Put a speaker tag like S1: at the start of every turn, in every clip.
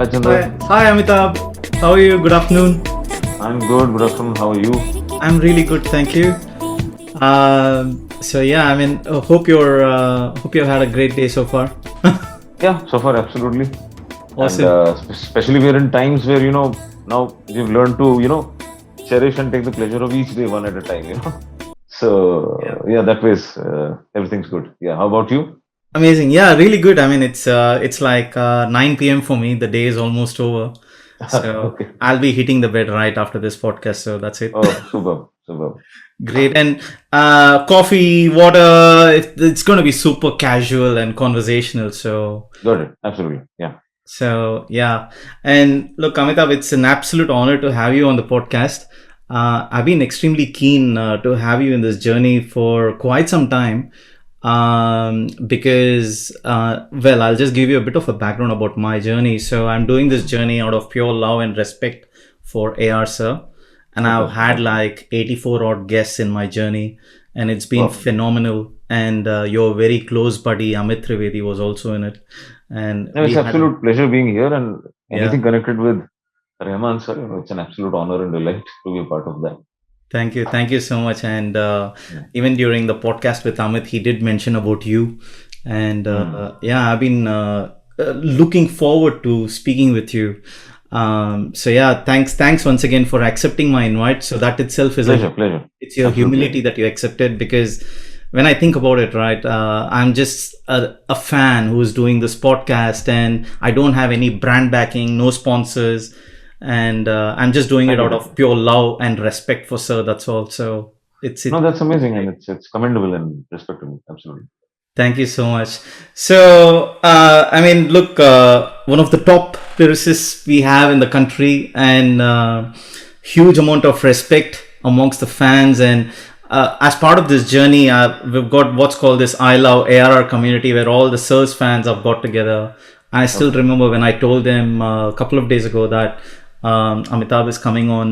S1: Hi Chandra,
S2: Hi Amitabh. How are you? Good afternoon.
S1: I'm good. Good afternoon. How are you?
S2: I'm really good, thank you. Hope you've had a great day so far.
S1: Yeah, so far absolutely. And
S2: Awesome.
S1: especially we're in times where now we've learned to cherish and take the pleasure of each day one at a time.
S2: Yeah.
S1: So yeah, that ways everything's good. Yeah. How about you?
S2: Amazing. Yeah, really good. I mean, it's like 9 p.m. for me. The day is almost over, so
S1: Okay.
S2: I'll be hitting the bed right after this podcast. So that's it.
S1: Oh, superb, superb.
S2: Great. And coffee, water. It's going to be super casual and conversational. So
S1: Got it. Absolutely. Yeah.
S2: So yeah, and look, Amitabh, it's an absolute honor to have you on the podcast. I've been extremely keen to have you in this journey for quite some time, because well, I'll just give you a bit of a background about my journey. So I'm doing this journey out of pure love and respect for AR sir, and I've
S1: Superb.
S2: had like 84 odd guests in my journey, and it's been
S1: Wow.
S2: phenomenal. And your very close buddy Amit Trivedi was also in it, and
S1: No,
S2: we
S1: it's
S2: had
S1: absolute pleasure being here, and
S2: yeah.
S1: anything connected with Rahman sir, it's an absolute honor and delight to be a part of that.
S2: Thank you so much. And
S1: Yeah.
S2: even during the podcast with Amit, he did mention about you. And
S1: Mm.
S2: yeah, I've been looking forward to speaking with you. So yeah, thanks once again for accepting my invite. So that itself is
S1: Pleasure, pleasure.
S2: it's your
S1: Absolutely.
S2: humility that you accepted, because when I think about it, right, I'm just a fan who's doing this podcast, and I don't have any brand backing, no sponsors, and I'm just doing
S1: I
S2: it
S1: get
S2: out
S1: it.
S2: of pure love and respect for sir. That's all. So
S1: No,
S2: it's
S1: that's amazing, and
S2: great.
S1: it's commendable and respectable. Absolutely.
S2: Thank you so much. So, I mean, look, one of the top lyricists we have in the country, and huge amount of respect amongst the fans. And as part of this journey, we've got what's called this I Love ARR community, where all the Sirs fans have got together. I still
S1: Okay.
S2: remember when I told them a couple of days ago that Amitabh is coming on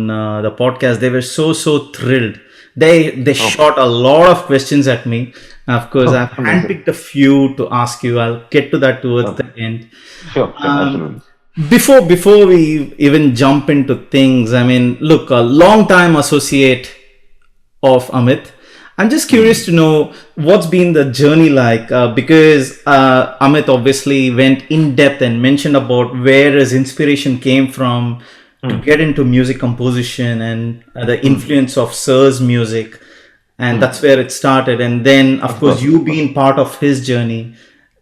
S2: the podcast. They were so thrilled. They
S1: Okay.
S2: shot a lot of questions at me. Of course, I've
S1: Amazing.
S2: handpicked a few to ask you. I'll get to that towards the
S1: Okay.
S2: end.
S1: Sure. Sure.
S2: Um,
S1: Absolutely.
S2: before we even jump into things, I mean, look, a long time associate of Amit. I'm just curious
S1: Mm.
S2: to know what's been the journey like, because Amit obviously went in depth and mentioned about where his inspiration came from to
S1: Mm.
S2: get into music composition, and the
S1: Mm.
S2: influence of Sir's music, and
S1: Mm.
S2: that's where it started. And then, of
S1: Of
S2: course,
S1: course.
S2: you
S1: Of course.
S2: being part of his journey,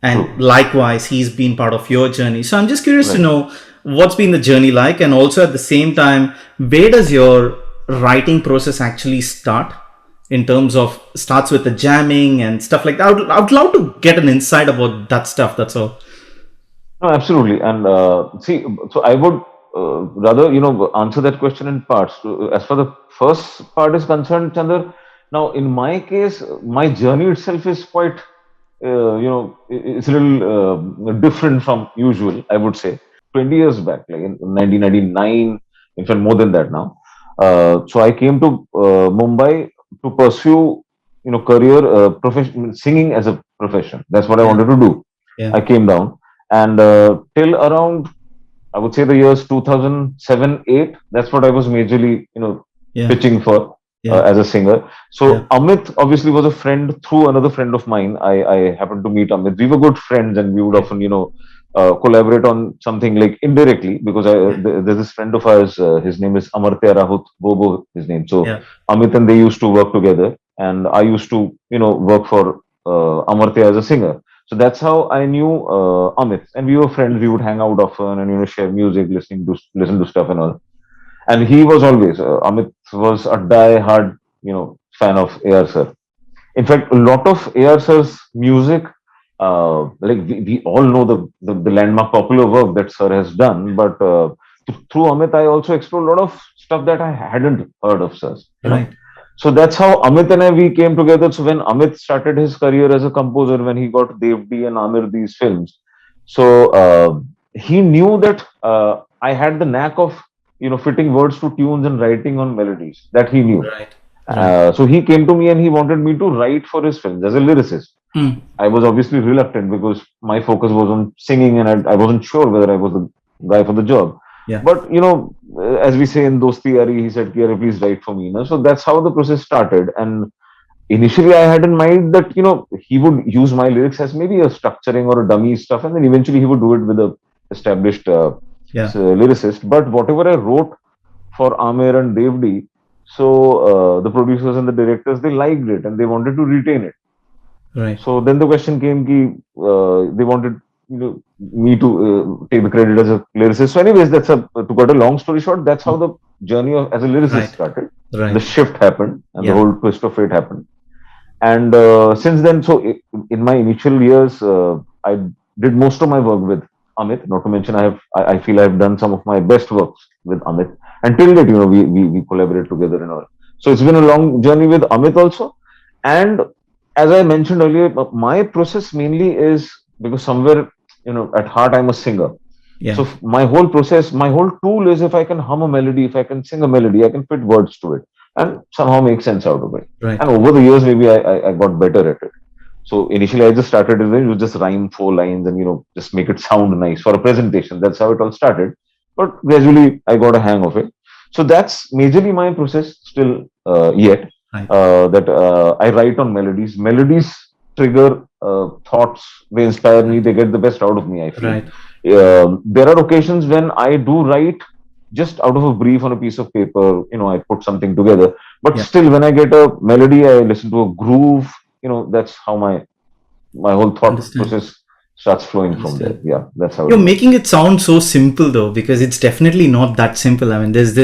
S2: and
S1: True.
S2: likewise, he's been part of your journey. So I'm just curious to
S1: Right.
S2: know what's been the journey like, and also at the same time, where does your writing process actually start? In terms of starts with the jamming and stuff like that. I would love to get an insight about that stuff. That's all.
S1: No, absolutely. And see, so I would rather answer that question in parts. As far the first part is concerned, Chandra. Now, in my case, my journey itself is quite it's a little different from usual, I would say. 20 years back, like in 1999, in fact, more than that now. So I came to Mumbai to pursue, career profession, singing as a profession. That's what I
S2: Yeah,
S1: wanted to do.
S2: yeah,
S1: I came down, and till around, I would say, the years 2007, 8. That's what I was majorly,
S2: yeah,
S1: pitching for
S2: yeah,
S1: as a singer.
S2: yeah,
S1: So Amit obviously was a friend through another friend of mine. I happened to meet Amit. We were good friends, and we would
S2: yeah,
S1: often, collaborate on something like indirectly, because there's this friend of ours. His name is Amartya Rahut Bobo. His name. So
S2: yeah,
S1: Amit and they used to work together, and I used to, work for Amartya as a singer. So that's how I knew Amit, and we were friends. We would hang out often, and share music, listen to stuff and all. And he was always Amit was a die-hard fan of AR sir. In fact, a lot of AR sir's music, like we all know the landmark popular work that sir has done, but through Amit, I also explored a lot of stuff that I hadn't heard of sir's.
S2: right,
S1: So that's how Amit and I we came together. So when Amit started his career as a composer, when he got Devdi and Amir these films, so he knew that I had the knack of fitting words to tunes and writing on melodies. That he knew.
S2: right, right.
S1: So he came to me and he wanted me to write for his films as a lyricist.
S2: Mm,
S1: I was obviously reluctant because my focus was on singing, and I wasn't sure whether I was the guy for the job.
S2: Yeah.
S1: But as we say in Dosti Yari, he said, "Ki, please write for me." So that's how the process started. And initially, I had in mind that he would use my lyrics as maybe a structuring or a dummy stuff, and then eventually he would do it with a established
S2: Yeah.
S1: lyricist. But whatever I wrote for Amir and Devdi, so the producers and the directors, they liked it and they wanted to retain it.
S2: Right.
S1: So then the question came ki they wanted me to take the credit as a lyricist. So anyways, to cut a long story short, that's how the journey of as a lyricist
S2: Right.
S1: started.
S2: Right.
S1: The shift happened and the
S2: Yeah.
S1: whole twist of fate happened. And since then, so in my initial years, I did most of my work with Amit. Not to mention, I feel I've done some of my best works with Amit. Until that, we collaborate together and all. So it's been a long journey with Amit also. And as I mentioned earlier, my process mainly is because somewhere, at heart, I'm a singer.
S2: Yeah.
S1: So my whole process, my whole tool is if I can hum a melody, if I can sing a melody, I can fit words to it and somehow make sense out of it.
S2: Right.
S1: And over the years, maybe I got better at it. So initially, I just started with just rhyme 4 lines and just make it sound nice for a presentation. That's how it all started. But gradually, I got a hang of it. So that's majorly my process still yet.
S2: Right.
S1: That I write on melodies. Melodies trigger thoughts. They inspire me. They get the best out of me, I feel.
S2: Right.
S1: There are occasions when I do write just out of a brief on a piece of paper. I put something together. But
S2: Yeah.
S1: still, when I get a melody, I listen to a groove. That's how my whole thought
S2: Understand.
S1: process starts flowing from there.
S2: Understand.
S1: Yeah, that's how.
S2: You're making it sound so simple though, because it's definitely not that simple. I mean, there's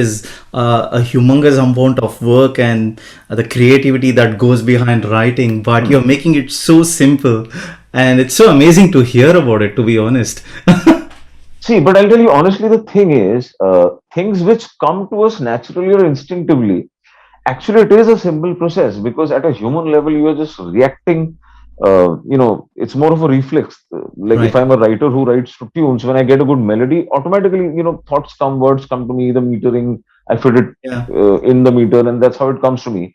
S2: a humongous amount of work and the creativity that goes behind writing, but you're making it so simple, and it's so amazing to hear about it, to be honest.
S1: See, but I'll tell you honestly, the thing is, things which come to us naturally or instinctively, actually, it is a simple process because at a human level, you are just reacting. It's more of a reflex. Like if
S2: Right.
S1: I'm a writer who writes to tunes, when I get a good melody, automatically, thoughts come, words come to me, the metering, I fit it
S2: Yeah.
S1: in the meter, and that's how it comes to me.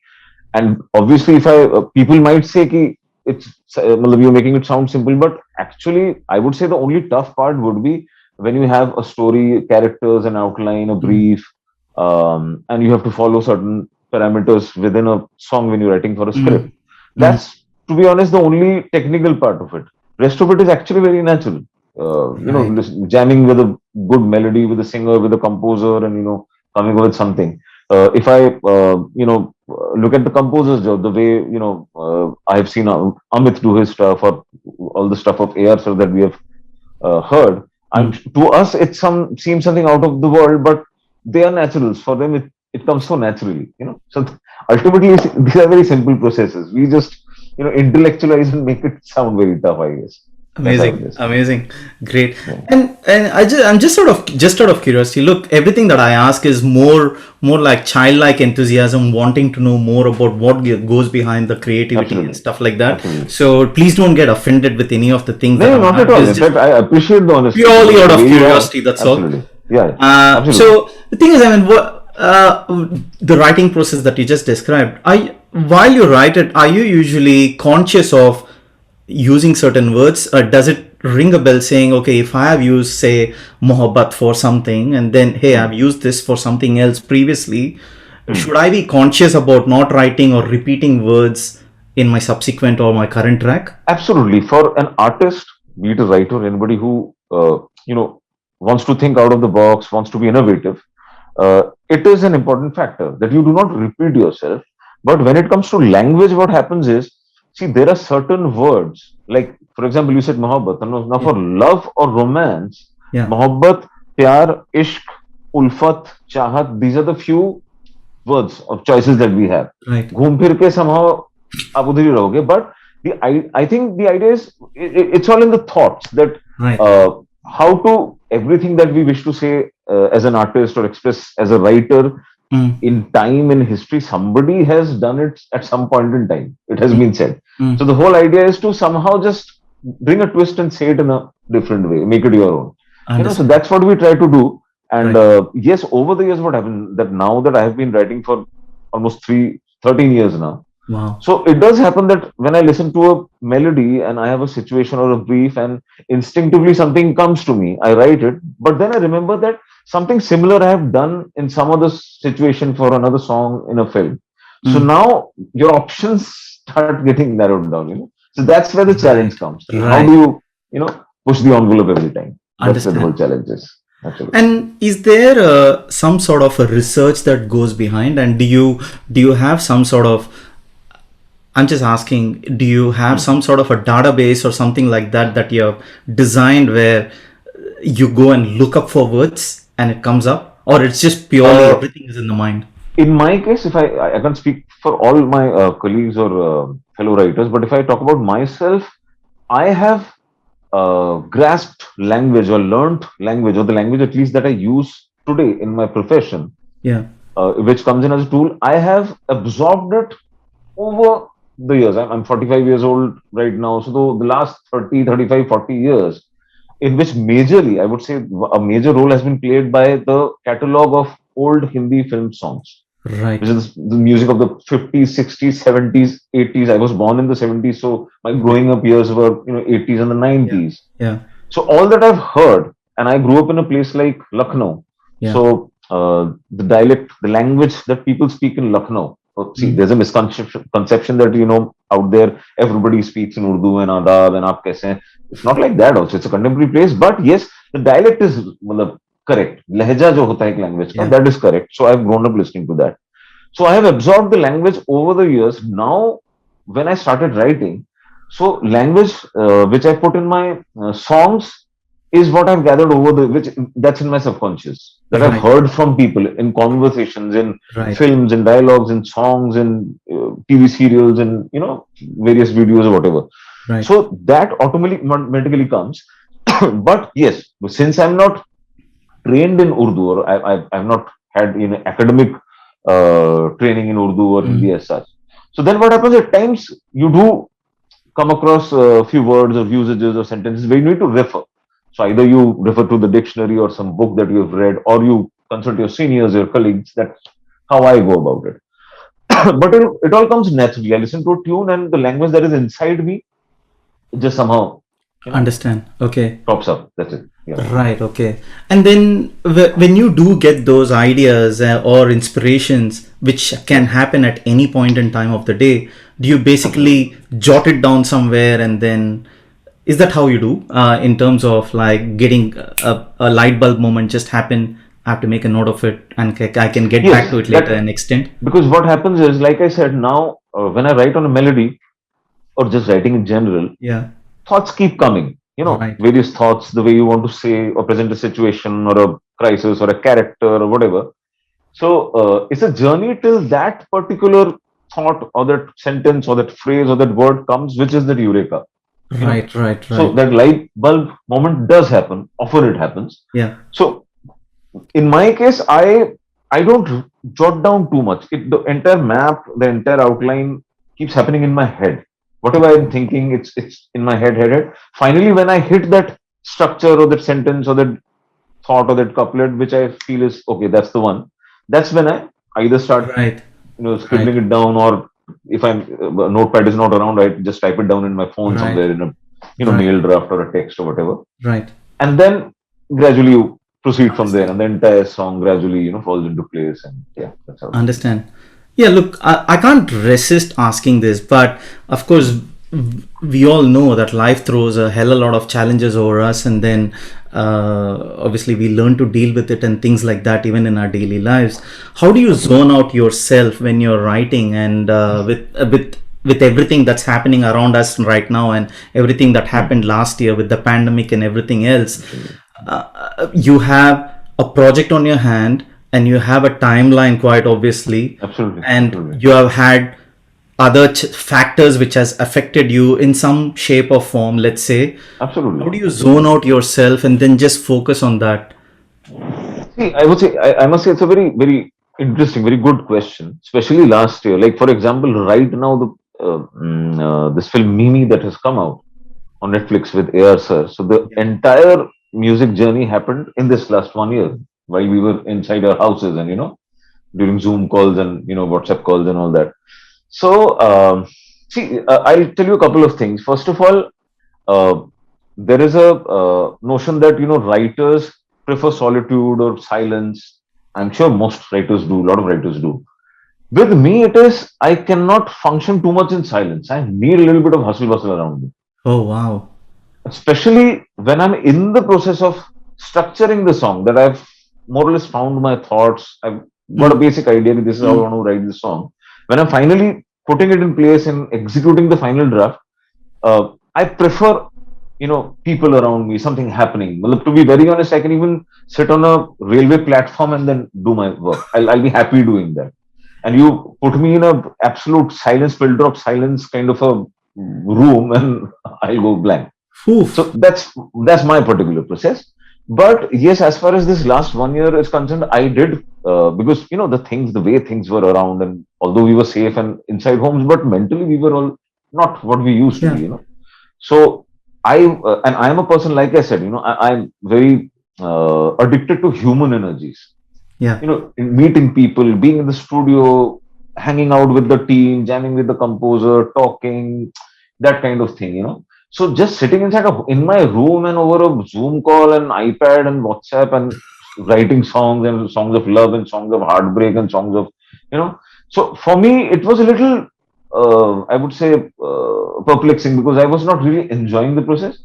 S1: And obviously, if people might say ki you're making it sound simple, but actually, I would say the only tough part would be when you have a story, characters, an outline, a
S2: Mm.
S1: brief, and you have to follow certain parameters within a song when you're writing for a script.
S2: Mm. Mm.
S1: That's, to be honest, the only technical part of it. Rest of it is actually very natural.
S2: Right.
S1: Jamming with a good melody, with a singer, with a composer, and coming up with something. If I, look at the composer's job, the way I have seen Amit do his stuff, or all the stuff of AR sir that we have heard.
S2: Mm.
S1: To us, seems something out of the world, but they are naturals. For them, it comes so naturally. So ultimately, these are very simple processes. We just intellectualize and make it sound very tough, I guess. That's how it
S2: Amazing,
S1: is.
S2: amazing, great.
S1: Yeah.
S2: And I'm just out of curiosity. Look, everything that I ask is more like childlike enthusiasm, wanting to know more about what goes behind the creativity and
S1: Absolutely.
S2: stuff like that.
S1: Absolutely.
S2: So please don't get offended with any of the things that
S1: No,
S2: I'm
S1: not at all. In
S2: It's just
S1: fact, I appreciate the honesty.
S2: purely out
S1: The
S2: of
S1: way you are.
S2: curiosity. That's all.
S1: Absolutely. Yeah. Absolutely.
S2: So the thing is, I mean, the writing process that you just described, while you write it, are you usually conscious of using certain words, or does it ring a bell saying, okay, if I have used, say, mohabbat for something, and then, hey, I've used this for something else previously, should I be conscious about not writing or repeating words in my subsequent or my current track?
S1: Absolutely. For an artist, be it a writer, anybody who wants to think out of the box, wants to be innovative, it is an important factor that you do not repeat yourself. But when it comes to language, what happens is, see, there are certain words, like for example, you said mohabbat. Now,
S2: Yeah.
S1: for love or romance,
S2: Yeah.
S1: mohabbat, pyar, ishq, ulfat, chahat, these are the few words or choices that we have.
S2: Right.
S1: घूम फिर के somehow आप उधर ही रहोगे, but I think the idea is it's all in the thoughts that
S2: Right.
S1: how to everything that we wish to say as an artist or express as a writer
S2: Mm.
S1: in time in history, somebody has done it at some point in time. It has been said.
S2: Mm.
S1: So the whole idea is to somehow just bring a twist and say it in a different way, make it your own. So
S2: Understand.
S1: that's what we try to do. And
S2: Right.
S1: yes, over the years, what happened that now that I have been writing for almost 13 years now,
S2: Wow.
S1: So it does happen that when I listen to a melody and I have a situation or a brief and instinctively something comes to me, I write it. But then I remember that something similar I have done in some other situation for another song in a film. So
S2: Mm.
S1: now your options start getting narrowed down, So that's where the challenge
S2: Right.
S1: comes. How do
S2: Right.
S1: push the envelope every time? That's where the whole
S2: Understand.
S1: challenge is, actually.
S2: And is there some sort of a research that goes behind? And do you have some sort of, I'm just asking, do you have
S1: Hmm.
S2: some sort of a database or something like that that you have designed where you go and look up for words and it comes up, or it's just purely
S1: Uh,
S2: everything is in the mind?
S1: in my case, if I can't speak for all my colleagues or fellow writers, but if I talk about myself, I have grasped language or learned language or the language at least that I use today in my profession,
S2: Yeah.
S1: which comes in as a tool. I have absorbed it over the years. I'm 45 years old right now. So the last 30, 35, 40 years, in which majorly, I would say a major role has been played by the catalog of old Hindi film songs, which
S2: Right.
S1: is the music of the 50s, 60s, 70s, 80s. I was born in the 70s, so my
S2: Okay.
S1: growing up years were 80s and the
S2: Yeah.
S1: 90s.
S2: Yeah.
S1: So all that I've heard, and I grew up in a place like Lucknow.
S2: Yeah.
S1: So the dialect, the language that people speak in Lucknow. See,
S2: Mm.
S1: there's a misconception that out there everybody speaks in Urdu and Adab and Aap kaise hain. It's not like that. Also, it's a contemporary place, but yes, the dialect is matlab, correct. Lehja jo hota hai ek language ka,
S2: Yeah.
S1: that is correct. So I've grown up listening to that. So I have absorbed the language over the years. Now, when I started writing, so language which I put in my songs is what I've gathered over the which that's in my subconscious that I've
S2: Right.
S1: heard from people in conversations, in
S2: Right.
S1: films, in dialogues, in songs, in TV serials, in various videos or whatever.
S2: Right.
S1: So that automatically comes. But yes, since I'm not trained in Urdu or I've not had academic training in Urdu or Hindi
S2: Mm.
S1: as such. So then what happens at times you do come across a few words or usages or sentences where you need to refer. So either you refer to the dictionary or some book that you have read, or you consult your seniors, your colleagues. That's how I go about it. But it all comes naturally. I listen to a tune, and the language that is inside me just somehow, you know,
S2: Understand. Okay.
S1: pops up. That's it. Yeah.
S2: Right, okay. And then when you do get those ideas or inspirations, which can
S1: Yes.
S2: happen at any point in time of the day, do you
S1: Absolutely.
S2: basically jot it down somewhere and then is that how you do in terms of like getting a light bulb moment just happen? I have to make a note of it and I can get back
S1: Yes.
S2: to it later
S1: That
S2: and extend.
S1: because what happens is, like I said, now when I write on a melody or just writing in general,
S2: Yeah,
S1: thoughts keep coming.
S2: right,
S1: Various thoughts, the way you want to say or present a situation or a crisis or a character or whatever. So it's a journey till that particular thought or that sentence or that phrase or that word comes, which is that eureka. You know.
S2: right, right,
S1: So
S2: right.
S1: that light bulb moment does happen. Often it happens.
S2: Yeah,
S1: So in my case, I don't jot down too much. The entire map, the entire outline keeps happening in my head. Whatever I'm thinking, it's in my head. Finally, when I hit that structure or that sentence or that thought or that couplet, which I feel is okay, that's the one. That's when I either start,
S2: right,
S1: scribbling
S2: right,
S1: it down, or if I'm notepad is not around, I just type it down in my phone
S2: right,
S1: somewhere in a
S2: right,
S1: mail draft or a text or whatever,
S2: right.
S1: and then gradually you proceed from there,
S2: Understand.
S1: and the entire song gradually falls into place, and yeah, that's how it is.
S2: Understand. Yeah, look, I can't resist asking this, but of course, we all know that life throws a hell of a lot of challenges over us, and then obviously we learn to deal with it and things like that, even in our daily lives. How do you zone out yourself when you're writing and with everything that's happening around us right now and everything that
S1: Hmm.
S2: happened last year with the pandemic and everything else?
S1: Absolutely.
S2: You have a project on your hand and you have a timeline quite obviously,
S1: Absolutely.
S2: and
S1: Absolutely.
S2: you have had other factors which has affected you in some shape or form, let's say.
S1: Absolutely.
S2: How do you zone out yourself and then just focus on that?
S1: See, I would say, I must say, it's a very, very interesting, very good question, especially last year. Like, for example, right now, this film Mimi that has come out on Netflix with AR Sir. So the
S2: Yeah.
S1: entire music journey happened in this last 1 year while we were inside our houses and, during Zoom calls and, WhatsApp calls and all that. So, see, I'll tell you a couple of things. First of all, uh, there is a notion that writers prefer solitude or silence. I'm sure most writers do. A lot of writers do. With me, it is I cannot function too much in silence. I need a little bit of hustle bustle around me,
S2: Oh, wow.
S1: especially when I'm in the process of structuring the song. That I've more or less found my thoughts. I've got a
S2: Mm,
S1: basic idea that this is how I
S2: mm,
S1: want to write this song. When I'm finally putting it in place and executing the final draft, I prefer people around me, something happening. Well, to be very honest, I can even sit on a railway platform and then do my work. I'll be happy doing that. And you put me in a absolute silence, filter of silence kind of a room, and I'll go blank. So
S2: oof.
S1: that's my particular process. But yes, as far as this last 1 year is concerned, I did because the way things were around, and although we were safe and inside homes, but mentally we were all not what we used to be.
S2: Yeah.
S1: So and I am a person, like I said, I'm very addicted to human energies.
S2: Yeah.
S1: In meeting people, being in the studio, hanging out with the team, jamming with the composer, talking, that kind of thing. So just sitting in my room and over a Zoom call and iPad and WhatsApp and writing songs and songs of love and songs of heartbreak and songs of you know. So for me, it was a little, I would say, perplexing because I was not really enjoying the process.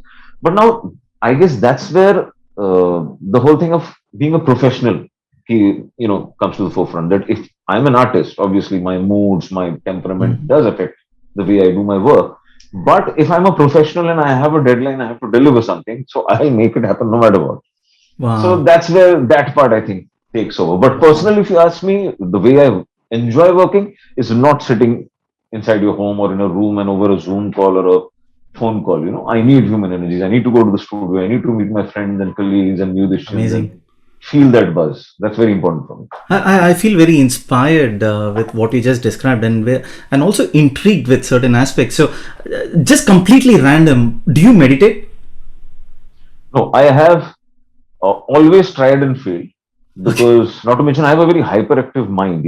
S1: But now I guess that's where the whole thing of being a professional comes to the forefront. That if I'm an artist, obviously my moods, my temperament
S2: Mm.
S1: does affect the way I do my work. But if I'm a professional and I have a deadline, I have to deliver something, so I'll make it happen no matter what. So
S2: Wow.
S1: that's where that part, I think, takes over. But
S2: Wow.
S1: personally, if you ask me, the way I enjoy working is not sitting inside your home or in a room and over a Zoom call or a phone call. I need human energies. I need to go to the studio. I need to meet my friends and colleagues and musicians and
S2: Amazing.
S1: feel that buzz. That's very important for me.
S2: I feel very inspired with what you just described, and also intrigued with certain aspects. So, just completely random. Do you meditate?
S1: No, I have always tried and failed
S2: Okay.
S1: because, not to mention, I have a very hyperactive mind.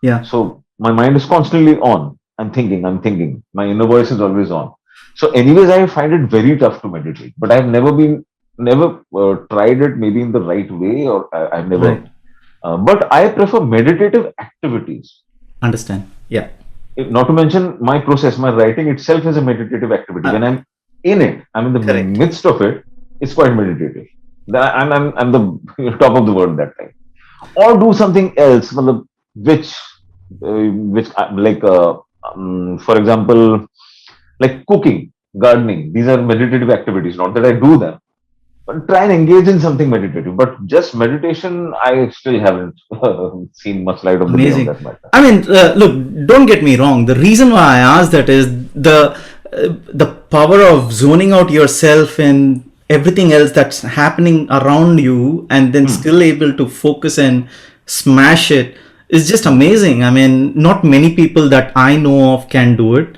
S2: Yeah.
S1: So my mind is constantly on. I'm thinking. My inner voice is always on. So, anyways, I find it very tough to meditate. But I've never tried it maybe in the right way, or I've never.
S2: Right.
S1: But I prefer meditative activities.
S2: Understand. Yeah.
S1: Not to mention my process, my writing itself is a meditative activity.
S2: Uh,
S1: When I'm in it, I'm in the
S2: correct.
S1: midst of it. It's quite meditative. I'm the top of the world that time. Or do something else, matlab, which like for example, like cooking, gardening. These are meditative activities. Not that I do them, but try and engage in something meditative. But just meditation, I still haven't seen much light of the day on
S2: Amazing.
S1: that matter.
S2: I mean, look, don't get me wrong. The reason why I asked that is the power of zoning out yourself and everything else that's happening around you, and then
S1: Hmm.
S2: still able to focus and smash it is just amazing. I mean, not many people that I know of can do it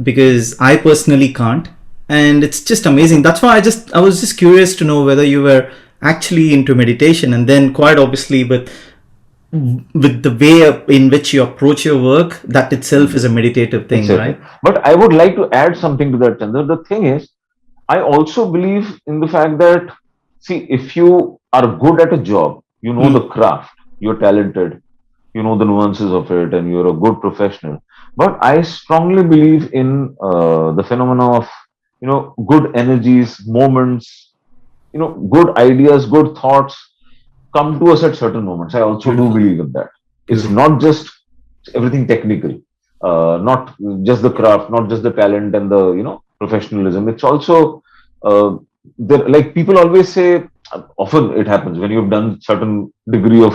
S2: because I personally can't, and it's just amazing. That's why I was just curious to know whether you were actually into meditation, and then quite obviously with the way in which you approach your work, that itself is a meditative thing,
S1: Exactly.
S2: right?
S1: But I would like to add something to that, Chandra. The thing is, I also believe in the fact that, see, if you are good at a job, you know the
S2: Mm,
S1: craft, you're talented, you know the nuances of it, and you're a good professional. But I strongly believe in the phenomena of, good energies, moments, good ideas, good thoughts come to us at certain moments. I also do
S2: beautiful,
S1: believe in that. It's
S2: beautiful.
S1: not just everything technical, not just the craft, not just the talent and the professionalism. It's also like people always say. Often it happens when you've done certain degree of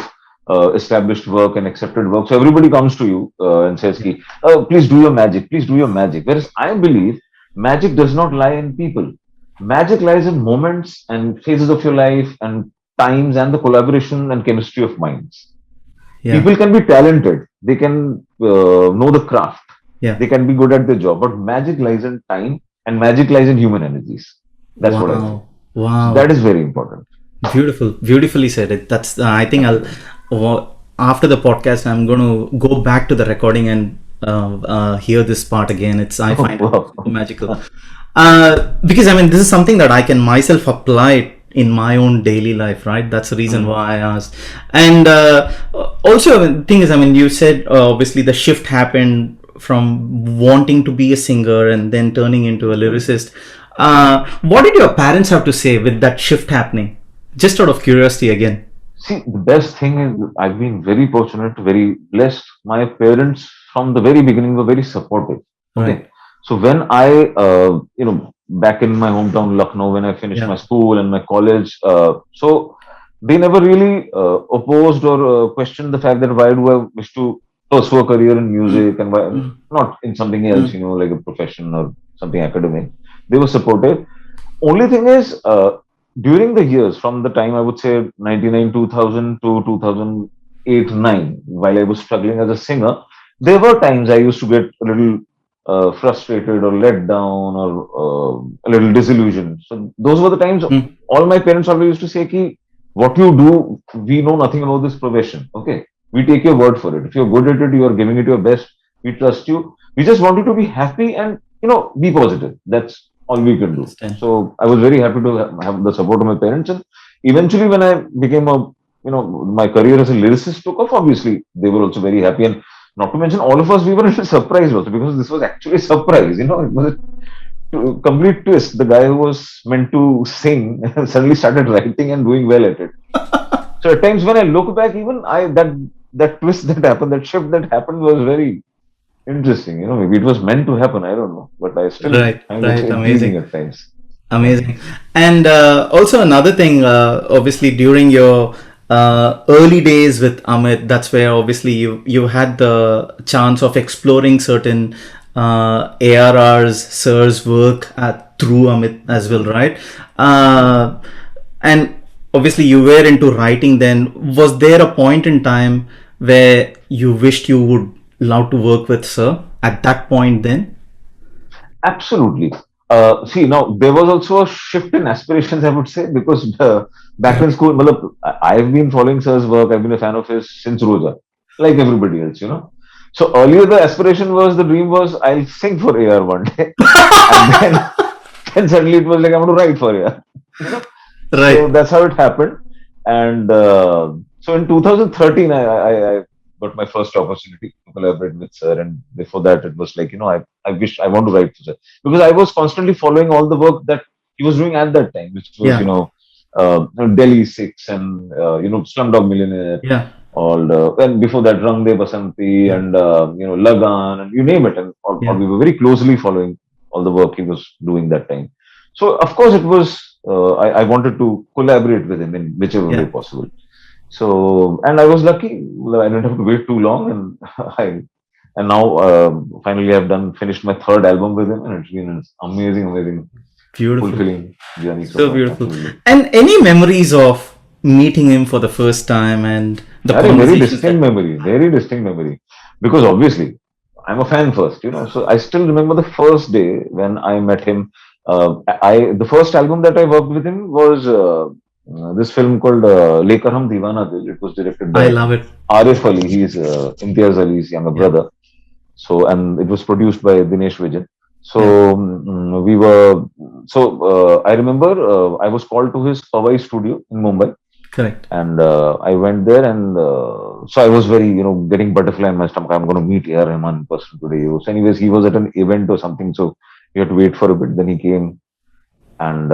S1: established work and accepted work. So everybody comes to you and says,
S2: Yeah.
S1: "Ki, please do your magic. Please do your magic." Whereas I believe magic does not lie in people. Magic lies in moments and phases of your life and times and the collaboration and chemistry of minds.
S2: Yeah.
S1: People can be talented, they can know the craft,
S2: Yeah.
S1: they can be good at their job, but magic lies in time and magic lies in human energies. That's what I think.
S2: Wow.
S1: So that
S2: Wow.
S1: is very important.
S2: Beautiful. Beautifully said it. That's, I think
S1: Thank
S2: I'll,
S1: you.
S2: after the podcast, I'm going to go back to the recording and hear this part again. I find it
S1: Wow.
S2: so magical. Because I mean, this is something that I can myself apply in my own daily life, right? That's the reason
S1: Mm.
S2: why I asked. And also, the thing is, I mean, you said obviously the shift happened from wanting to be a singer and then turning into a lyricist. What did your parents have to say with that shift happening? Just out of curiosity again.
S1: See, the best thing is I've been very fortunate, very blessed. My parents from the very beginning were very supportive.
S2: Right.
S1: Okay. So when back in my hometown, Lucknow, when I finished
S2: Yeah.
S1: my school and my college, so they never really opposed or questioned the fact that why do I wish to pursue a career in
S2: Mm,
S1: music and why
S2: mm,
S1: not in something else,
S2: mm.
S1: like a profession or something academic. They were supportive. Only thing is, during the years from the time I would say 99, 2000 to 2008, 9, while I was struggling as a singer, there were times I used to get a little frustrated or let down or a little disillusioned. So those were the times
S2: Mm.
S1: all my parents always used to say, Ki, what you do, we know nothing about this profession. Okay. We take your word for it. If you're good at it, you are giving it your best. We trust you. We just want you to be happy and, be positive. That's all we can do.
S2: Understand.
S1: So I was very happy to have the support of my parents. And eventually, when I became my career as a lyricist took off, obviously, they were also very happy. And not to mention, all of us, we were a little surprised also because this was actually a surprise. It was a complete twist. The guy who was meant to sing suddenly started writing and doing well at it. So at times when I look back, even that twist that happened, that shift that happened was very interesting. Maybe it was meant to happen. I don't know, but I still
S2: Right,
S1: find
S2: right.
S1: it teasing
S2: Amazing.
S1: at times. Yeah.
S2: Amazing. And also another thing, obviously during your early days with Amit, that's where obviously you had the chance of exploring certain ARR's Sir's work through Amit as well, right? And obviously you were into writing then. Was there a point in time where you wished you would love to work with Sir at that point then?
S1: Absolutely. See, now there was also a shift in aspirations, I would say, because back in school, I've been following Sir's work. I've been a fan of his since Roja, like everybody else. So earlier, the aspiration was, the dream was, I'll sing for AR one day, and then suddenly it was like I'm going to write for AR. You know, so
S2: Right.
S1: that's how it happened. And so in 2013, I got my first opportunity to collaborate with Sir. And before that, it was like, I wish I want to write for Sir. Because I was constantly following all the work that he was doing at that time, which was,
S2: Yeah.
S1: Delhi Six and, Slumdog Millionaire.
S2: Yeah.
S1: And before that, Rang De Basanti
S2: Yeah.
S1: and, Lagan and you name it. And all
S2: Yeah.
S1: we were very closely following all the work he was doing that time. So, of course, it was, I wanted to collaborate with him in whichever way
S2: Yeah.
S1: possible. So, and I was lucky. I didn't have to wait too long, and and now finally I've finished my third album with him, and it's been an amazing,
S2: Beautiful.
S1: fulfilling journey so
S2: So
S1: far.
S2: beautiful.
S1: Absolutely,
S2: And any memories of meeting him for the first time and the
S1: I had a very
S2: conversations
S1: distinct
S2: that.
S1: memory, because obviously I'm a fan first. So I still remember the first day when I met him. The first album that I worked with him was this film called Lekar Hum Deewana Dil. It was directed
S2: I
S1: by
S2: love it.
S1: Arif Ali. He's Imtiaz Ali's younger
S2: Yeah.
S1: brother. So, and it was produced by Dinesh Vijan. So,
S2: Yeah.
S1: I remember I was called to his Powai studio in Mumbai,
S2: Correct.
S1: and I went there, and so I was very, getting butterfly in my stomach. I'm going to meet A.R. Rahman in person today. So, anyways, he was at an event or something, so we had to wait for a bit. Then he came, and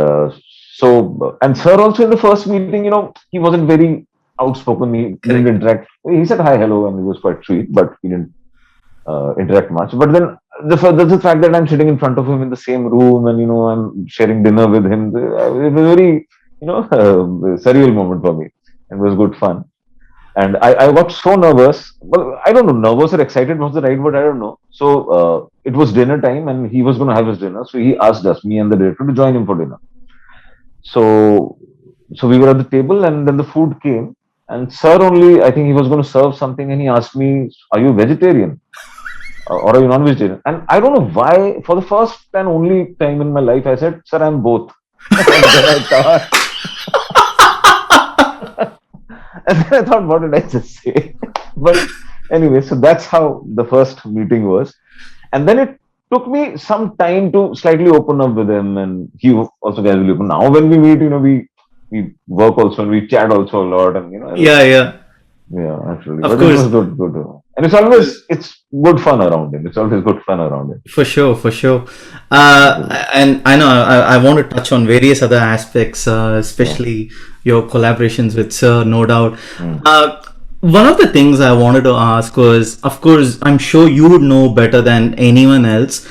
S1: and Sir also in the first meeting, he wasn't very outspoken. He didn't
S2: Correct.
S1: interact. He said hi, hello, and he was quite sweet, but he didn't interact much. But then the fact that I'm sitting in front of him in the same room, and I'm sharing dinner with him, it was very surreal moment for me, and it was good fun. And I got so nervous. Well, I don't know, nervous or excited was the right word. I don't know. So it was dinner time, and he was going to have his dinner. So he asked us, me and the director, to join him for dinner. So we were at the table, and then the food came. And Sir only, I think he was going to serve something, and he asked me, "Are you vegetarian? Or are you non-vegetarian?" And I don't know why, for the first and only time in my life, I said, "Sir, I'm both." And then I thought, and then I thought, what did I just say? But Anyway, so that's how the first meeting was. And then it took me some time to slightly open up with him, and he also gradually opened. Now, when we meet, we work also and we chat also a lot, and
S2: Yeah,
S1: everything.
S2: yeah.
S1: Yeah, actually,
S2: Of
S1: but it was
S2: course.
S1: good, good. And it's good fun around him. It's always good fun around him.
S2: For sure, for sure.
S1: Absolutely.
S2: And I know I want to touch on various other aspects,
S1: Yeah.
S2: especially your collaborations with Sir, no doubt.
S1: Mm.
S2: One of the things I wanted to ask was, of course, I'm sure you would know better than anyone else.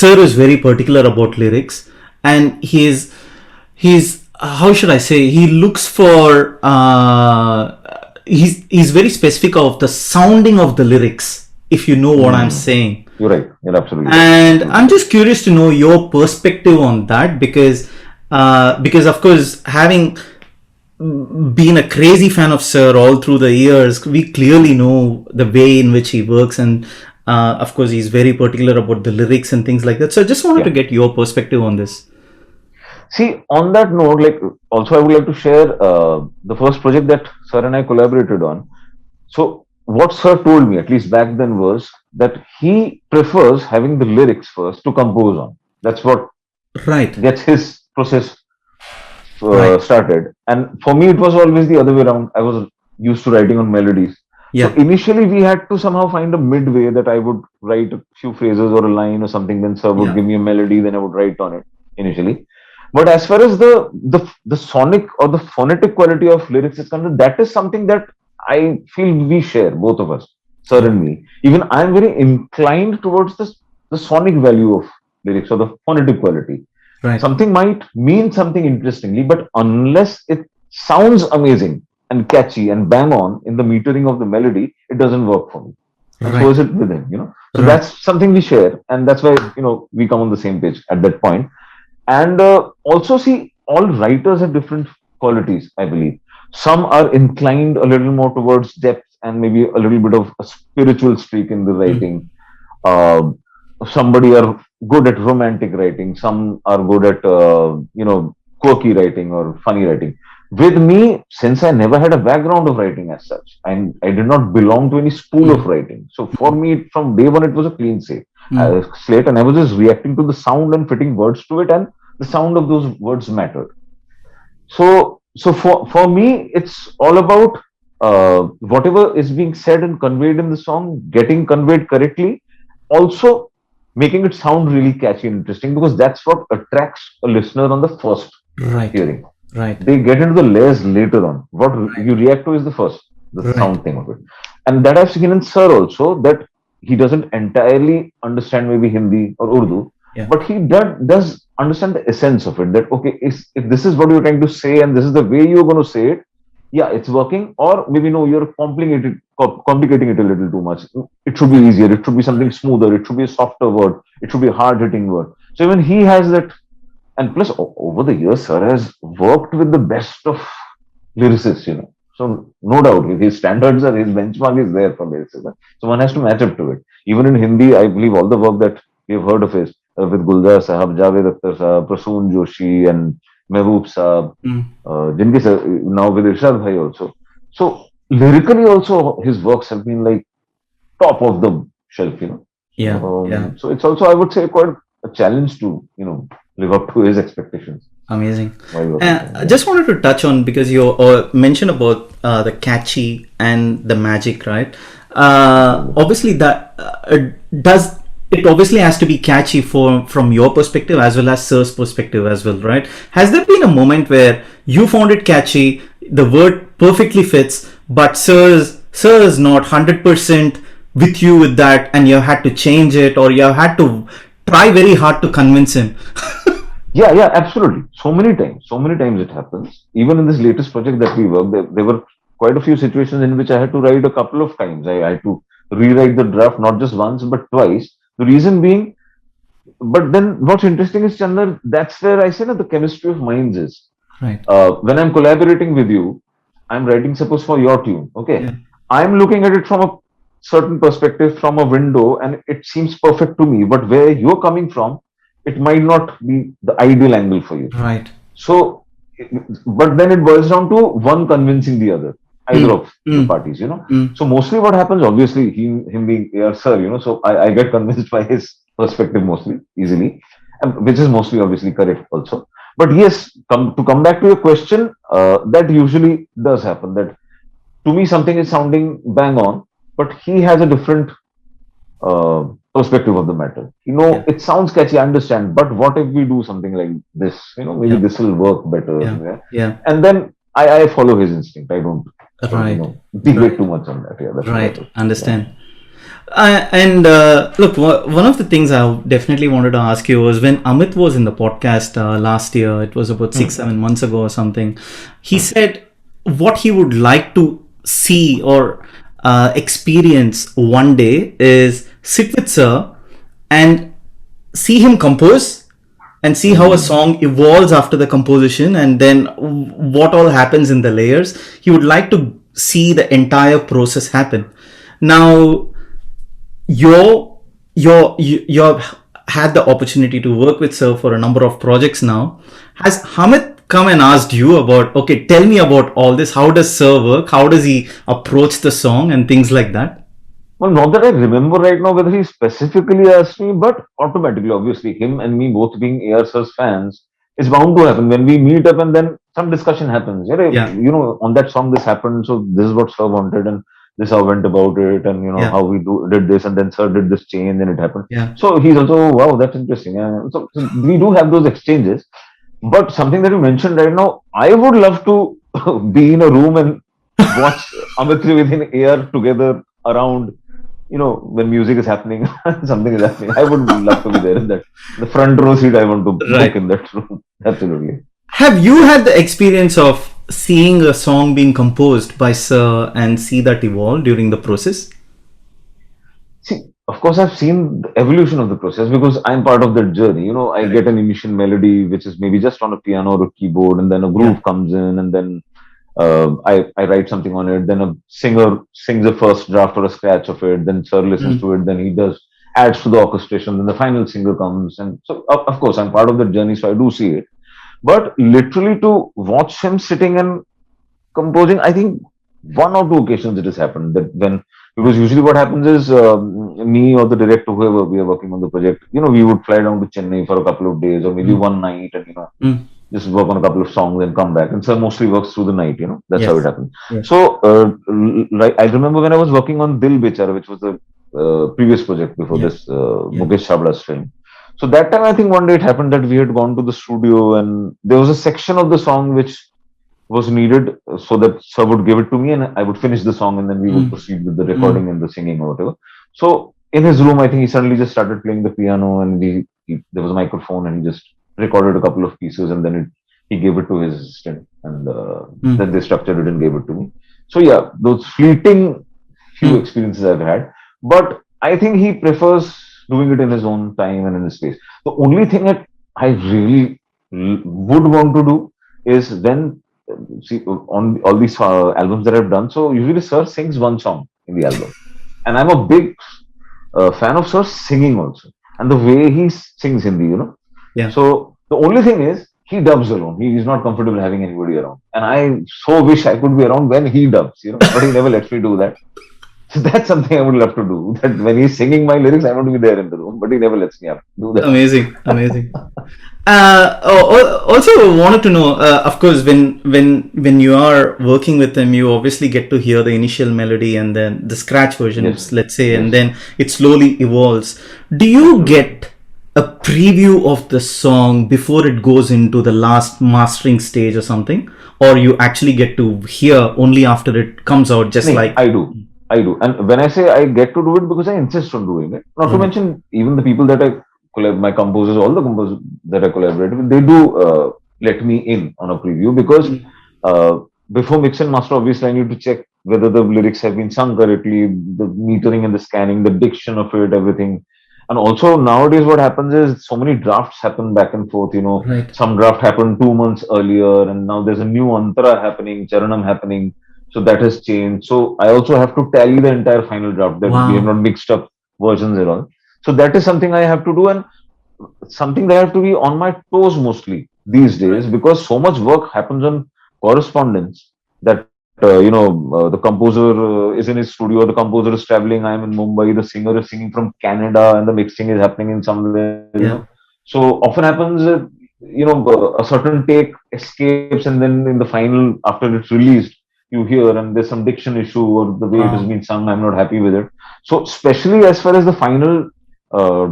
S2: Sir is very particular about lyrics, and he's how should I say? He looks for he's very specific of the sounding of the lyrics, if you know what I'm
S1: Mm.
S2: saying.
S1: You're right. You're absolutely right.
S2: And
S1: Absolutely
S2: I'm
S1: right.
S2: just curious to know your perspective on that, because of course, having been a crazy fan of Sir all through the years, we clearly know the way in which he works, and of course, he's very particular about the lyrics and things like that. So I just wanted to
S1: Yeah.
S2: get your perspective on this.
S1: See, on that note, like, also I would like to share the first project that Sir and I collaborated on. So, what Sir told me, at least back then, was that he prefers having the lyrics first to compose on. That's what
S2: Right,
S1: gets his process
S2: right,
S1: started. And for me, it was always the other way around. I was used to writing on melodies. So
S2: yeah,
S1: initially, we had to somehow find a midway that I would write a few phrases or a line or something. Then Sir would
S2: yeah,
S1: give me a melody. Then I would write on it initially. But as far as the sonic or the phonetic quality of lyrics is concerned, that is something that I feel we share, both of us, Sir and me. Even I am very inclined towards the sonic value of lyrics or the phonetic quality.
S2: right,
S1: Something might mean something interestingly, but unless it sounds amazing and catchy and bang on in the metering of the melody, it doesn't work for me. And so
S2: right,
S1: is it with him. So
S2: right,
S1: that's something we share, and that's why we come on the same page at that point. And also, see, all writers have different qualities, I believe. Some are inclined a little more towards depth and maybe a little bit of a spiritual streak in the
S2: mm,
S1: writing. uh, Somebody are good at romantic writing, some are good at quirky writing or funny writing. With me, since I never had a background of writing as such, and I did not belong to any school of
S2: mm,
S1: writing, so for me from day one it was a clean
S2: mm,
S1: slate, and I was just reacting to the sound and fitting words to it, and the sound of those words mattered. So for me, it's all about whatever is being said and conveyed in the song getting conveyed correctly, also making it sound really catchy and interesting, because that's what attracts a listener on the first
S2: right,
S1: hearing.
S2: right,
S1: They get into the layers later on. What you react to is the
S2: right,
S1: sound thing of it. And that I've seen in Sir also, that he doesn't entirely understand maybe Hindi or Urdu,
S2: yeah,
S1: but he does understand the essence of it. That, okay, if this is what you're trying to say and this is the way you're going to say it, yeah, it's working. Or maybe no, you're complicating it a little too much. It should be
S2: right,
S1: easier. It should be something smoother. It should be a softer word. It should be a hard hitting word. So even he has that. And plus, over the years, Sir has worked with the best of lyricists. So no doubt, his standards are, his benchmark is there for lyricism. So one has to match up to it. Even in Hindi, I believe all the work that we have heard of his, with Gulzar Sahab, Javed Akhtar Sahab, Prasoon Joshi, and Mehboob Sahab,
S2: mm,
S1: Jinki sir, now with Irshad Bhai also. So lyrically also, his works have been like top of the shelf.
S2: yeah, yeah.
S1: So it's also, I would say, quite a challenge to, live up to his expectations
S2: Amazing.
S1: while working with
S2: And
S1: him.
S2: I
S1: Yeah.
S2: just wanted to touch on, because you mentioned about the catchy and the magic, right?
S1: Absolutely.
S2: Obviously, that does it obviously has to be catchy from your perspective as well as Sir's perspective as well, right? Has there been a moment where you found it catchy, the word perfectly fits, but Sir is not 100% with you with that, and you had to change it, or you had to try very hard to convince him?
S1: Yeah, yeah, absolutely. So many times it happens. Even in this latest project that we worked, there were quite a few situations in which I had to write a couple of times. I had to rewrite the draft not just once but twice. The reason being, but then what's interesting is, Chandler, that's where I say that the chemistry of minds is.
S2: Right.
S1: When I'm collaborating with you, I'm writing, suppose, for your tune. Okay,
S2: Yeah.
S1: I'm looking at it from a certain perspective, from a window, and it seems perfect to me. But where you're coming from, it might not be the ideal angle for you.
S2: Right.
S1: So, but then it boils down to one convincing the other. either
S2: mm,
S1: of the
S2: mm,
S1: parties, you know.
S2: mm.
S1: So mostly what happens, obviously, him being AR sir, you know, so I get convinced by his perspective mostly, easily, and which is mostly obviously correct also. But yes, to come back to your question, that usually does happen. That to me something is sounding bang on, but he has a different perspective of the matter. You know,
S2: Yeah,
S1: it sounds catchy, I understand, but what if we do something like this? You know, maybe
S2: yeah,
S1: this will work better.
S2: yeah,
S1: Yeah?
S2: yeah.
S1: And then I follow his instinct. I don't
S2: Right,
S1: deviate
S2: right,
S1: too much on that. Yeah, that's what I
S2: right.
S1: do. Yeah.
S2: Understand. And look, one of the things I definitely wanted to ask you was when Amit was in the podcast last year, it was about six,
S1: Hmm.
S2: 7 months ago or something, he
S1: Hmm.
S2: said what he would like to see or experience one day is sit with Sir and see him compose and see how a
S1: Hmm.
S2: song evolves after the composition and then what all happens in the layers. He would like to see the entire process happen. Now, you've had the opportunity to work with Sir for a number of projects now. Has Hamid come and asked you about, okay, tell me about all this? How does Sir work? How does he approach the song and things like that?
S1: Well, not that I remember right now whether he specifically asked me, but automatically, obviously, him and me both being ARS's fans, it's bound to happen when we meet up and then some discussion happens. Yeah,
S2: Yeah,
S1: on that song this happened, so this is what Sir wanted, and this how went about it, and
S2: yeah,
S1: how we did this, and then Sir did this change, and it happened.
S2: yeah.
S1: So he's also, wow, that's interesting. Yeah. So we do have those exchanges, but something that you mentioned right now, I would love to be in a room and watch Amitri within AR together around when music is happening, something is happening. I would love to be there in that. The front row seat, I want to book
S2: Right.
S1: in that room. Absolutely.
S2: Have you had the experience of seeing a song being composed by Sir and see that evolve during the process?
S1: See, of course, I've seen the evolution of the process because I'm part of that journey. I
S2: Correct.
S1: get an initial melody, which is maybe just on a piano or a keyboard, and then a
S2: Yeah.
S1: groove comes in, and then I write something on it. Then a singer sings a first draft or a scratch of it. Then Sir listens
S2: Mm,
S1: to it. Then he adds to the orchestration. Then the final singer comes, and so of course I'm part of that journey, so I do see it. But literally to watch him sitting and composing, I think one or two occasions it has happened that because usually what happens is me or the director, whoever we are working on the project, we would fly down to Chennai for a couple of days or maybe
S2: mm,
S1: one night and,
S2: mm.
S1: just work on a couple of songs and come back. And so mostly works through the night, that's how it
S2: Yes.
S1: happens.
S2: Yes.
S1: So, like, I remember when I was working on Dil Bechara, which was the previous project before
S2: Yeah.
S1: this
S2: Yeah.
S1: Mukesh Chavla's film. So that time, I think one day it happened that we had gone to the studio and there was a section of the song which was needed so that Sir would give it to me and I would finish the song and then we would
S2: Mm,
S1: proceed with the
S2: mm.
S1: recording and the singing or whatever. So in his room, I think he suddenly just started playing the piano and there was a microphone and he just recorded a couple of pieces and then he gave it to his assistant and then
S2: Mm,
S1: they structured it and gave it to me. So yeah, those fleeting few
S2: mm,
S1: experiences I've had, but I think he prefers doing it in his own time and in his space. The only thing that I really would want to do is when see on all these albums that I've done. So usually Sir sings one song in the album, and I'm a big fan of Sir singing also, and the way he sings Hindi.
S2: yeah.
S1: So the only thing is he dubs alone. He is not comfortable having anybody around, and I so wish I could be around when he dubs. But he never lets me do that. So that's something I would love to do. That when he's singing my lyrics, I want to be there in the room, but he never lets me do that.
S2: Amazing. Amazing. Also wanted to know, of course, when you are working with them, you obviously get to hear the initial melody and then the scratch
S1: Yes,
S2: versions, let's say, and
S1: yes,
S2: then it slowly evolves. Do you
S1: absolutely.
S2: get a preview of the song before it goes into the last mastering stage or something, or you actually get to hear only after it comes out, just
S1: No,
S2: like?
S1: I do. I do. And when I say I get to do it because I insist on doing it, not to
S2: Right.
S1: mention even the people that I my composers, all the composers that I collaborate with, they do let me in on a preview because
S2: Mm,
S1: uh, before mix and master, obviously I need to check whether the lyrics have been sung correctly, the metering and the scanning, the diction of it, everything. And also nowadays what happens is so many drafts happen back and forth.
S2: right.
S1: Some draft happened 2 months earlier and now there's a new antara happening, charanam happening. So that has changed. So I also have to tally the entire final draft that we have not
S2: Wow.
S1: mixed up versions at all. So that is something I have to do and something that I have to be on my toes mostly these days
S2: Right.
S1: because so much work happens on correspondence that the composer is in his studio, the composer is traveling, I'm in Mumbai, the singer is singing from Canada, and the mixing is happening in somewhere.
S2: Yeah.
S1: So often happens that a certain take escapes, and then in the final, after it's released, you hear and there's some diction issue or the way it has
S2: Wow.
S1: been sung, I'm not happy with it. So especially as far as the final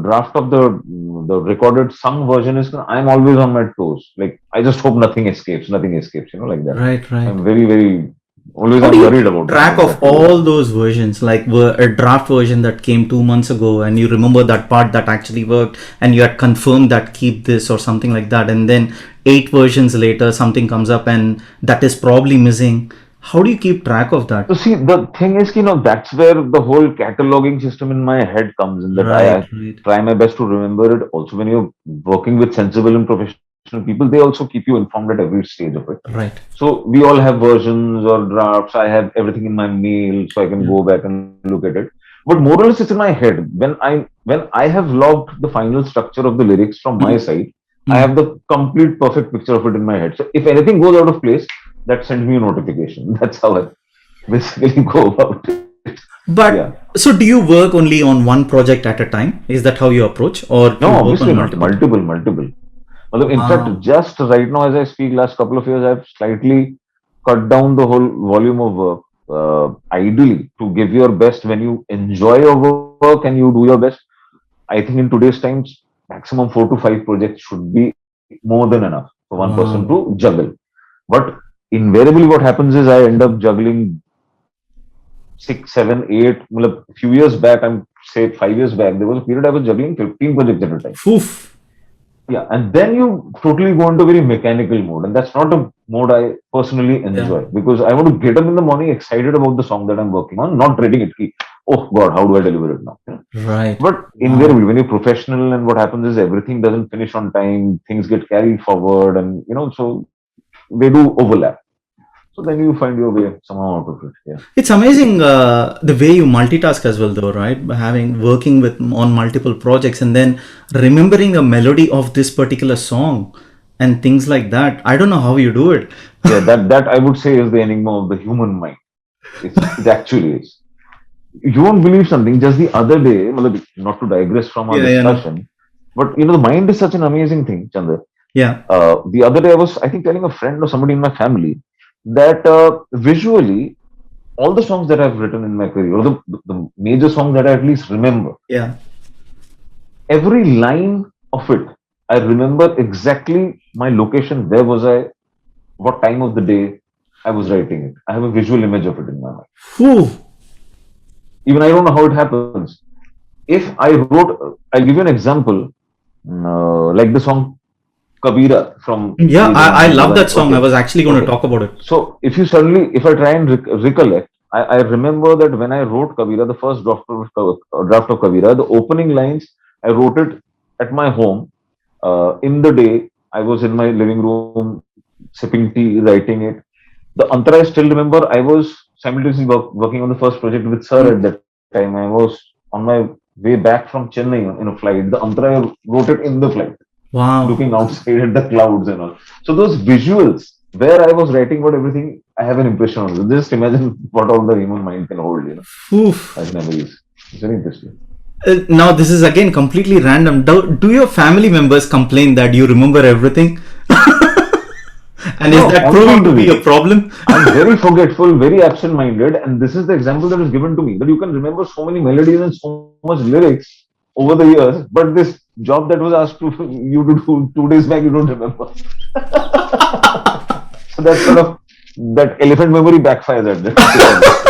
S1: draft of the recorded sung version is, I'm always on my toes. Like I just hope nothing escapes, like that.
S2: Right, right.
S1: I'm very, very always
S2: How do
S1: I'm
S2: you
S1: worried
S2: keep
S1: about
S2: track of
S1: that.
S2: all those versions? Like a draft version that came 2 months ago, and you remember that part that actually worked, and you had confirmed that keep this or something like that, and then 8 versions later, something comes up and that is probably missing. How do you keep track of that?
S1: So see, the thing is, that's where the whole cataloging system in my head comes in. That
S2: Right,
S1: I
S2: right,
S1: try my best to remember it. Also, when you're working with sensible and professional people, they also keep you informed at every stage of it.
S2: right.
S1: So we all have versions or drafts. I have everything in my mail, so I can
S2: Yeah.
S1: go back and look at it. But more or less, it's in my head. When I have logged the final structure of the lyrics from my
S2: Mm,
S1: side, I
S2: mm.
S1: have the complete perfect picture of it in my head. So if anything goes out of place, that sends me a notification. That's how I basically go about it. Yeah.
S2: But so, do you work only on one project at a time? Is that how you approach, or do
S1: No,
S2: you work
S1: obviously
S2: on
S1: not.
S2: multiple?
S1: Multiple. Although, in fact,
S2: Wow.
S1: just right now, as I speak, last couple of years, I've slightly cut down the whole volume of work. Ideally, to give your best when you enjoy your work and you do your best, I think in today's times, maximum 4 to 5 projects should be more than enough for one person to
S2: Wow.
S1: juggle. But invariably, what happens is I end up juggling six, seven, eight. A few years back, I'm say 5 years back, there was a period I was juggling 15 projects at a time.
S2: Oof.
S1: Yeah, and then you totally go into very mechanical mode, and that's not a mode I personally
S2: Yeah.
S1: enjoy because I want to get up in the morning excited about the song that I'm working on, not dreading it. Oh God, how do I deliver it now?
S2: Right.
S1: But
S2: Wow.
S1: invariably, when you're professional, and what happens is everything doesn't finish on time, things get carried forward, and so they do overlap. So then you find your way somehow out of it. Yeah.
S2: It's amazing the way you multitask as well, though, right? By having working with on multiple projects and then remembering a melody of this particular song and things like that. I don't know how you do it.
S1: Yeah, that I would say is the enigma of the human mind. It actually is. You won't believe something. Just the other day, not to digress from our
S2: Yeah, yeah, no.
S1: discussion, but the mind is such an amazing thing, Chandra.
S2: Yeah,
S1: The other day, I was, I think, telling a friend or somebody in my family that visually, all the songs that I've written in my career, or the major songs that I at least remember,
S2: yeah.
S1: every line of it, I remember exactly my location, where was I, what time of the day I was writing it. I have a visual image of it in my mind.
S2: Whew.
S1: Even I don't know how it happens. If I wrote, I'll give you an example, like the song Kabira from
S2: Yeah,
S1: Ye
S2: I
S1: Jamana Hai
S2: love that
S1: Diwani.
S2: song. I
S1: Okay,
S2: was actually going to
S1: okay.
S2: talk about it.
S1: So if I try and recollect, I remember that when I wrote Kabira, the first draft of Kabira, the opening lines, I wrote it at my home. In the day, I was in my living room sipping tea, writing it. The Antara I still remember, I was simultaneously working on the first project with Sir
S2: Mm.
S1: at that time. I was on my way back from Chennai in a flight. The Antara I wrote it in the flight,
S2: Wow.
S1: looking outside at the clouds and all. So those visuals where I was writing about everything, I have an impression of it. Just imagine what all the human mind can hold,
S2: Oof.
S1: as memories. It's very interesting.
S2: Now, this is again completely random. Do your family members complain that you remember everything? And is
S1: No,
S2: that
S1: on the
S2: proving to be a
S1: contrary,
S2: problem?
S1: I'm very forgetful, very absent-minded, and this is the example that is given to me that you can remember so many melodies and so much lyrics over the years, but this job that was asked to you to do 2 days back, you don't remember. So that sort of that elephant memory backfires at them, to some extent.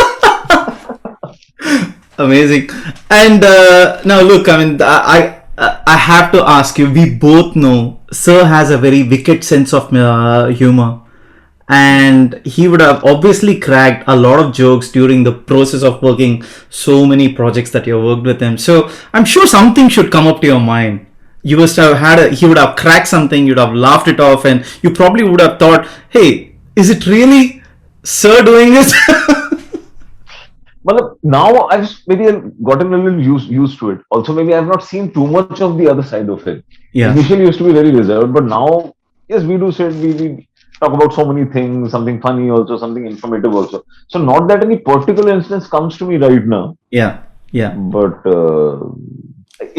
S2: Amazing. And now, look, I mean, I have to ask you. We both know Sir has a very wicked sense of humor, and he would have obviously cracked a lot of jokes during the process of working so many projects that you worked with him. So I'm sure something should come up to your mind. You must have had he would have cracked something, you'd have laughed it off, and you probably would have thought, hey, is it really Sir doing this?
S1: Well, now I've maybe gotten a little used to it. Also, maybe I've not seen too much of the other side of it.
S2: Yeah.
S1: Initially, used to be very reserved, but now, yes, we do say we talk about so many things, something funny also, something informative also. So not that any particular instance comes to me right now,
S2: Yeah. Yeah.
S1: but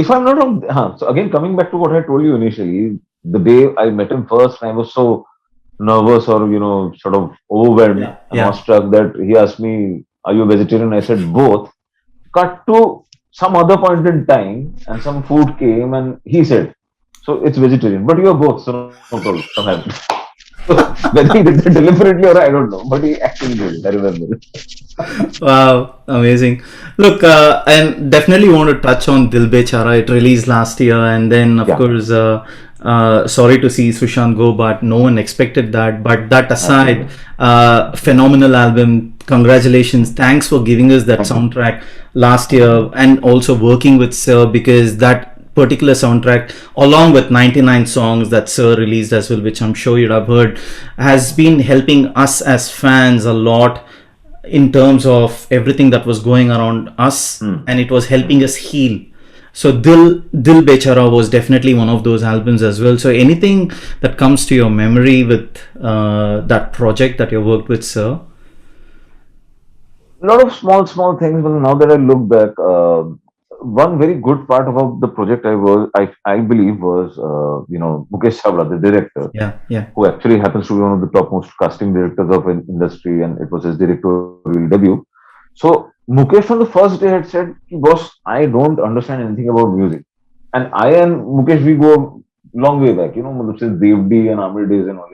S1: if I'm not wrong, so again coming back to what I told you initially, the day I met him first, I was so nervous or sort of overwhelmed
S2: Yeah.
S1: and
S2: Yeah.
S1: awestruck that he asked me, "Are you a vegetarian?" I said both. Cut to some other point in time, and some food came, and he said, "So it's vegetarian, but you are both, so no problem, come have it." Whether he did that deliberately or I don't know, but he actually did it. I remember it.
S2: Wow, amazing. Look, I definitely want to touch on Dil Bechara. It released last year, and then, of
S1: Yeah,
S2: course, sorry to see Sushant go, but no one expected that. But that aside,
S1: absolutely.
S2: phenomenal album. Congratulations. Thanks for giving us that
S1: Thank you.
S2: soundtrack last
S1: Thank
S2: year,
S1: you.
S2: and also working with Sir, because that particular soundtrack, along with 99 songs that Sir released as well, which I'm sure you'd have heard, has been helping us as fans a lot in terms of everything that was going around us,
S1: Hmm.
S2: and it was
S1: Hmm.
S2: helping us heal. So Dil Bechara was definitely one of those albums as well. So anything that comes to your memory with that project that you worked with, Sir?
S1: A lot of small things, but now that I look back, one very good part about the project I believe was, Mukesh Chavla, the director,
S2: Yeah, yeah,
S1: who actually happens to be one of the topmost casting directors of an industry, and it was his directorial debut. So Mukesh from the first day had said, "Boss, I don't understand anything about music," and I and Mukesh we go long way back, matlab since Devdi and Amir days and all,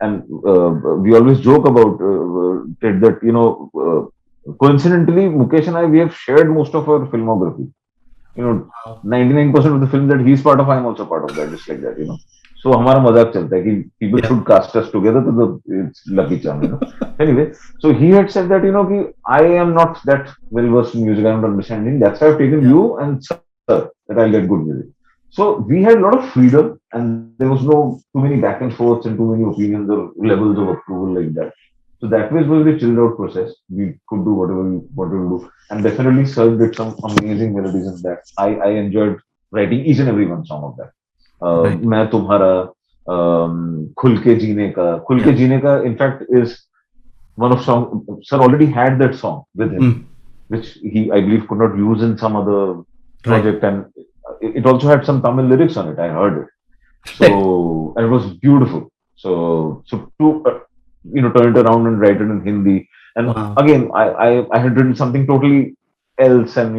S1: and we always joke about it that coincidentally Mukesh and I we have shared most of our filmography. 99% of the films that he's part of, I'm also part of that, just like that. So हमारा मजाक चलता है कि people
S2: yeah.
S1: should cast us together to it's lucky charm. Anyway, so he had said that कि I am not that well versed in music, I don't understand it. That's why I've taken
S2: Yeah.
S1: you and sir that I'll get good music. So we had a lot of freedom, and there was no too many back and forths and too many opinions or levels of approval like that. So that was a very chilled out process. We could do whatever we wanted to do. And definitely Sir did some amazing melodies in that. I enjoyed writing each and every one song of that.
S2: Right.
S1: मैं तुम्हारा खुल के जीने का
S2: Yeah.
S1: in fact is one of song. Sir already had that song with him,
S2: Mm.
S1: which he I believe could not use in some other
S2: Right.
S1: project, and it also had some Tamil lyrics on it. I heard it,
S2: Right.
S1: so and it was beautiful. So to turn it around and write it in Hindi, and
S2: Wow.
S1: again I had written something totally else, and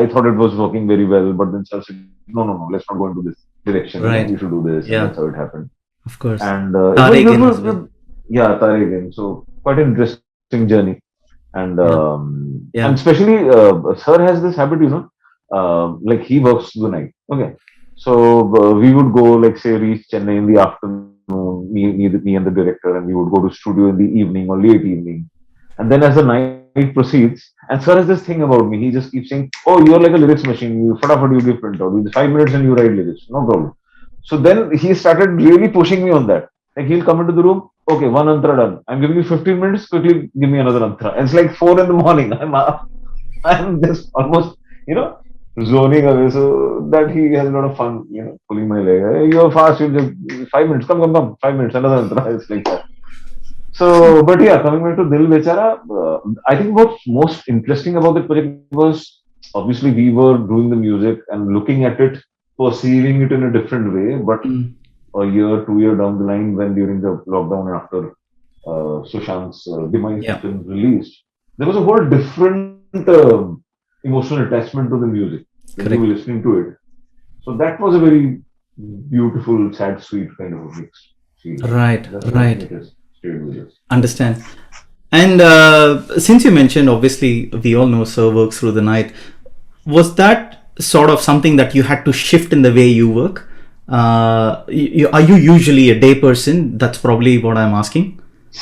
S1: I thought it was working very well, but then Sir said, no, let's not go into this direction.
S2: Right.
S1: We should do this, and
S2: Yeah.
S1: that's how it happened.
S2: Of course.
S1: And it was
S2: Tare again
S1: beautiful.
S2: as well.
S1: Yeah, Tare again. So quite an interesting journey,
S2: Yeah.
S1: and
S2: Yeah.
S1: especially Sir has this habit, like he works the night. Okay, so we would go, like say, reach Chennai in the afternoon, me and the director, and we would go to studio in the evening or late evening. And then as the night proceeds, and Sir has this thing about me, he just keeps saying, "Oh, you're like a lyrics machine. You fatafat you give print out. With 5 minutes and you write lyrics, no problem." So then he started really pushing me on that. Like he'll come into the room, okay, one antra done. I'm giving you 15 minutes, quickly give me another antra. And it's like 4 in the morning. I'm just almost, you know, zoning away. So that he has a lot of fun, pulling my leg. Hey, you're fast, you'll just 5 minutes, come, 5 minutes, another antra. It's like that. So, but yeah, coming back to Dil Bechara, I think what's most interesting about the project was obviously we were doing the music and looking at it, perceiving it in a different way. But
S2: Mm.
S1: a year, 2 year down the line, when during the lockdown and after Sushant's demise
S2: Yeah.
S1: film released, there was a whole different emotional attachment to the music when you were
S2: Correct.
S1: listening to it. So that was a very beautiful, sad, sweet kind of a mix feeling.
S2: Right.
S1: That's why I think
S2: Right.
S1: it has stayed with us.
S2: Understand. And since you mentioned, obviously, we all know Sir works through the night. Was that sort of something that you had to shift in the way you work? Are you usually a day person? That's probably what I'm asking.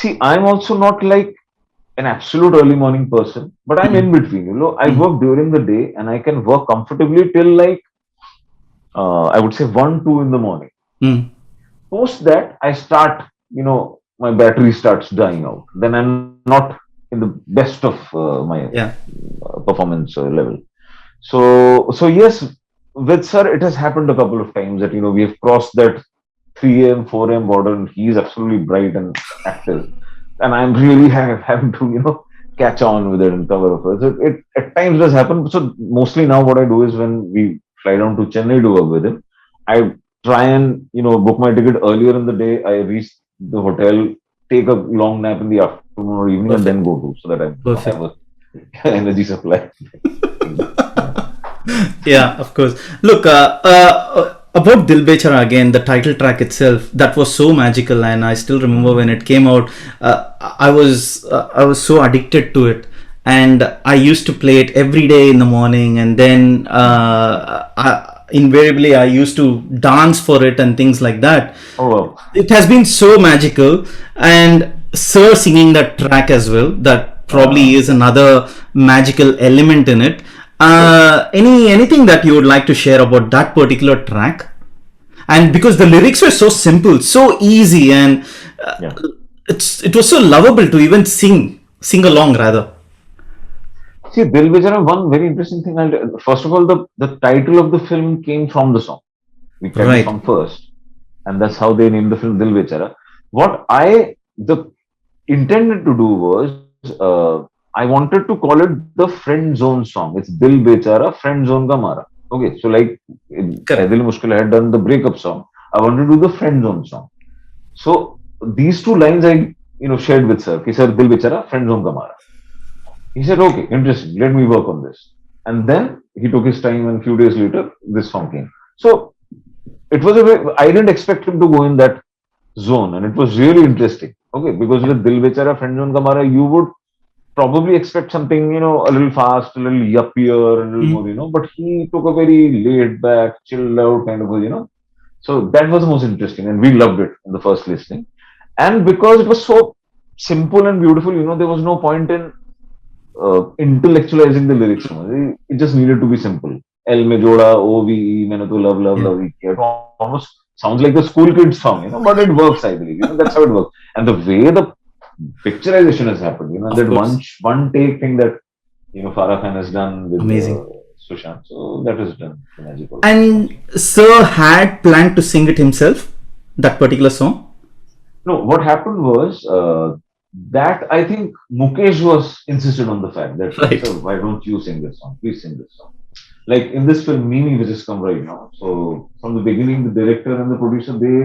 S1: See, I'm also not like an absolute early morning person, but I'm in
S2: Mm.
S1: between. I
S2: Mm.
S1: work during the day and I can work comfortably till like I would say 1, 2 in the morning.
S2: Mm.
S1: Post that, I start, my battery starts dying out. Then I'm not in the best of my
S2: Yeah.
S1: performance level. So yes, with Sir, it has happened a couple of times that we have crossed that 3 a.m., 4 a.m. border, and he's absolutely bright and active. And I'm really having to, catch on with it and cover up. So it at times does happen. So mostly now what I do is when we fly down to Chennai to work with him, I try and, book my ticket earlier in the day. I reach the hotel, take a long nap in the afternoon or evening, and then go
S2: Perfect.
S1: to so that I have
S2: Perfect.
S1: a energy supply. Yeah.
S2: Yeah, of course. Look, about Dil Bechara again, the title track itself, that was so magical, and I still remember when it came out. I was so addicted to it, and I used to play it every day in the morning, and then invariably I used to dance for it and things like that.
S1: Oh well.
S2: It has been so magical, and Sir singing that track as well. That probably
S1: Uh,
S2: is another magical element in it.
S1: correct.
S2: Anything that you would like to share about that particular track? And because the lyrics were so simple, so easy, and uh,
S1: Yeah.
S2: it was so lovable to even sing along rather.
S1: See, Dil Bechara, one very interesting thing. First of all, the title of the film came from the song. We checked the
S2: Right,
S1: song first, and that's how they named the film Dil Bechara. What I the intended to do was, I wanted to call it the friend zone song. It's Dil Bechara, friend zone ka mara. Okay, so like Hai
S2: correct.
S1: Dil Mushkil had done the breakup song. I wanted to do the friend zone song. So these two lines I shared with sir. He said Dil Bechara, friend zone ka mara. He said, okay, interesting. Let me work on this. And then he took his time, and a few days later, this song came. So it was I didn't expect him to go in that zone, and it was really interesting. Okay, because with Dil Bechara, Friend Zone Kamara, you would probably expect something, a little fast, a little yuppier, a little
S2: Mm.
S1: more, but he took a very laid back, chilled out kind of So that was the most interesting, and we loved it in the first listening. And because it was so simple and beautiful, there was no point in intellectualizing the lyrics too much. It just needed to be simple. El me joda, OVE, मैंने तो love love
S2: Yeah,
S1: love ही किया. It almost sounds like a school kid song, but it works, I believe. That's how it works. And the way the picturization has happened,
S2: of
S1: that
S2: course.
S1: one take thing that Farah Khan has done with
S2: Amazing.
S1: Sushant. So that is done magical.
S2: And Sir had planned to sing it himself, that particular song.
S1: No, what happened was that I think Mukesh was insisted on the fact that,
S2: Right.
S1: sir, why don't you sing this song? Please sing this song. Like in this film, Mimi, which has come right now. So from the beginning, the director and the producer, they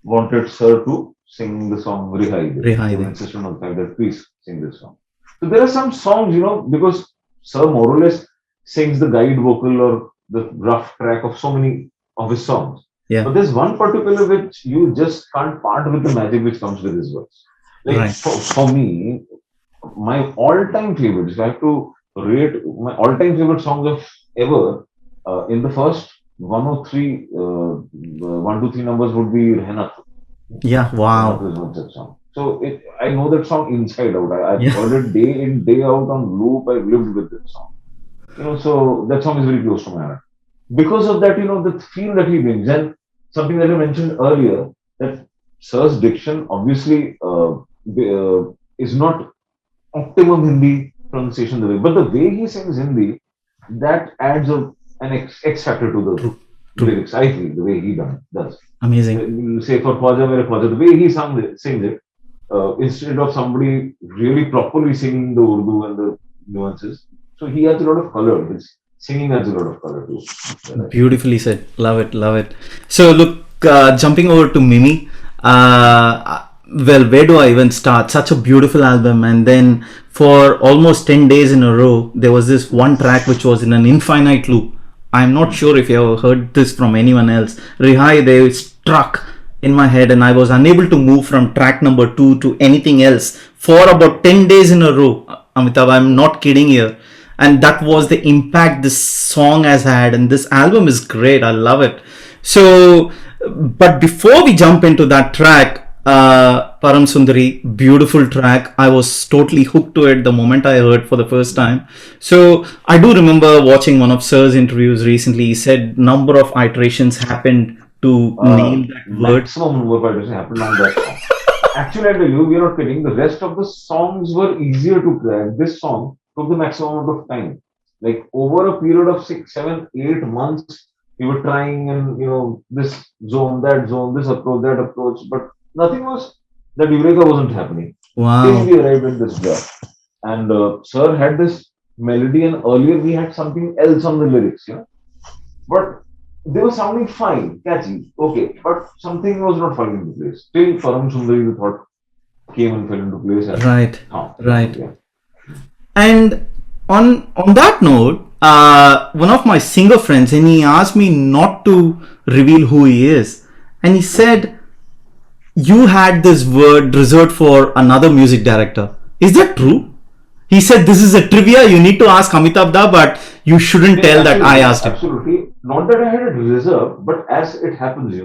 S1: wanted Sir to sing the song Rihai De. They were
S2: Rehaide.
S1: insisted on the fact that please sing this song. So there are some songs, because Sir more or less sings the guide vocal or the rough track of so many of his songs.
S2: Yeah.
S1: But there's one particular which you just can't part with the magic which comes with his voice. Like
S2: Right.
S1: for me, my all-time favorites, if I have to rate my all-time favorite songs of ever, in the first one or three, 1, 2, 3 numbers would be Rehna.
S2: Yeah.
S1: Rehna
S2: Wow.
S1: is not that song. So I know that song inside out. I've
S2: Yeah.
S1: heard it day in, day out on loop. I've lived with that song. So that song is very close to my heart. Because of that, the feel that he brings, and something that you mentioned earlier, that Sir's diction obviously is not optimum Hindi pronunciation the way, but the way he sings Hindi, that adds an X factor to
S2: True.
S1: the
S2: True.
S1: lyrics. I feel the way he does.
S2: Amazing.
S1: Say for Khwaja Mere Khwaja, the way he sings it, instead of somebody really properly singing the Urdu and the nuances, so he adds a lot of color. His singing adds a lot of color too.
S2: Beautifully said. Love it. Love it. So look, jumping over to Mimi. Well, where do I even start? Such a beautiful album, and then for almost 10 days in a row, there was this one track which was in an infinite loop. I'm not sure if you have heard this from anyone else. Rihai, they struck in my head, and I was unable to move from track number two to anything else for about 10 days in a row. Amitabh, I'm not kidding here. And that was the impact this song has had, and this album is great. I love it. So, but before we jump into that track, Param Sundari, beautiful track. I was totally hooked to it the moment I heard for the first time. So I do remember watching one of Sir's interviews recently. He said number of iterations happened to nail that word.
S1: Maximum number of participants happened on that song. Actually, I tell you, we are not kidding. The rest of the songs were easier to crack. This song took the maximum amount of time. Like over a period of 6, 7, 8 months, We were trying and this zone, that zone, this approach, that approach, but nothing was. That Eureka wasn't happening. Till
S2: Wow.
S1: we arrived at this job, and Sir had this melody, and earlier we had something else on the lyrics, but they were sounding fine, catchy, okay, but something was not falling into place. Till Param Sundari, the thought came and fell into place, and
S2: Right. Right.
S1: yeah.
S2: And on that note, one of my singer friends, and he asked me not to reveal who he is, and he said you had this word reserved for another music director. Is that true? He said this is a trivia. You need to ask Amitabh Da, but you shouldn't
S1: Yeah,
S2: tell that I
S1: absolutely,
S2: asked him.
S1: absolutely. Not that I had it reserved, but as it happens,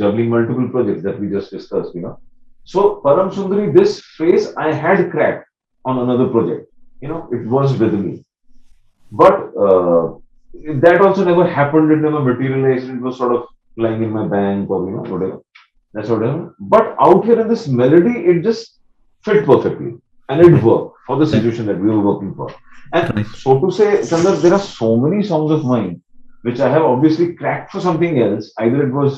S1: juggling multiple projects that we just discussed. So Param Sundari, this phrase I had cracked on another project. It was with me, but that also never happened. It never materialized. It was sort of lying in my bank or whatever. That's what happened. But out here in this melody, it just fit perfectly, and it worked for the
S2: Right.
S1: situation that we were working for. And
S2: Right.
S1: so to say, Chandra, there are so many songs of mine which I have obviously cracked for something else. Either it was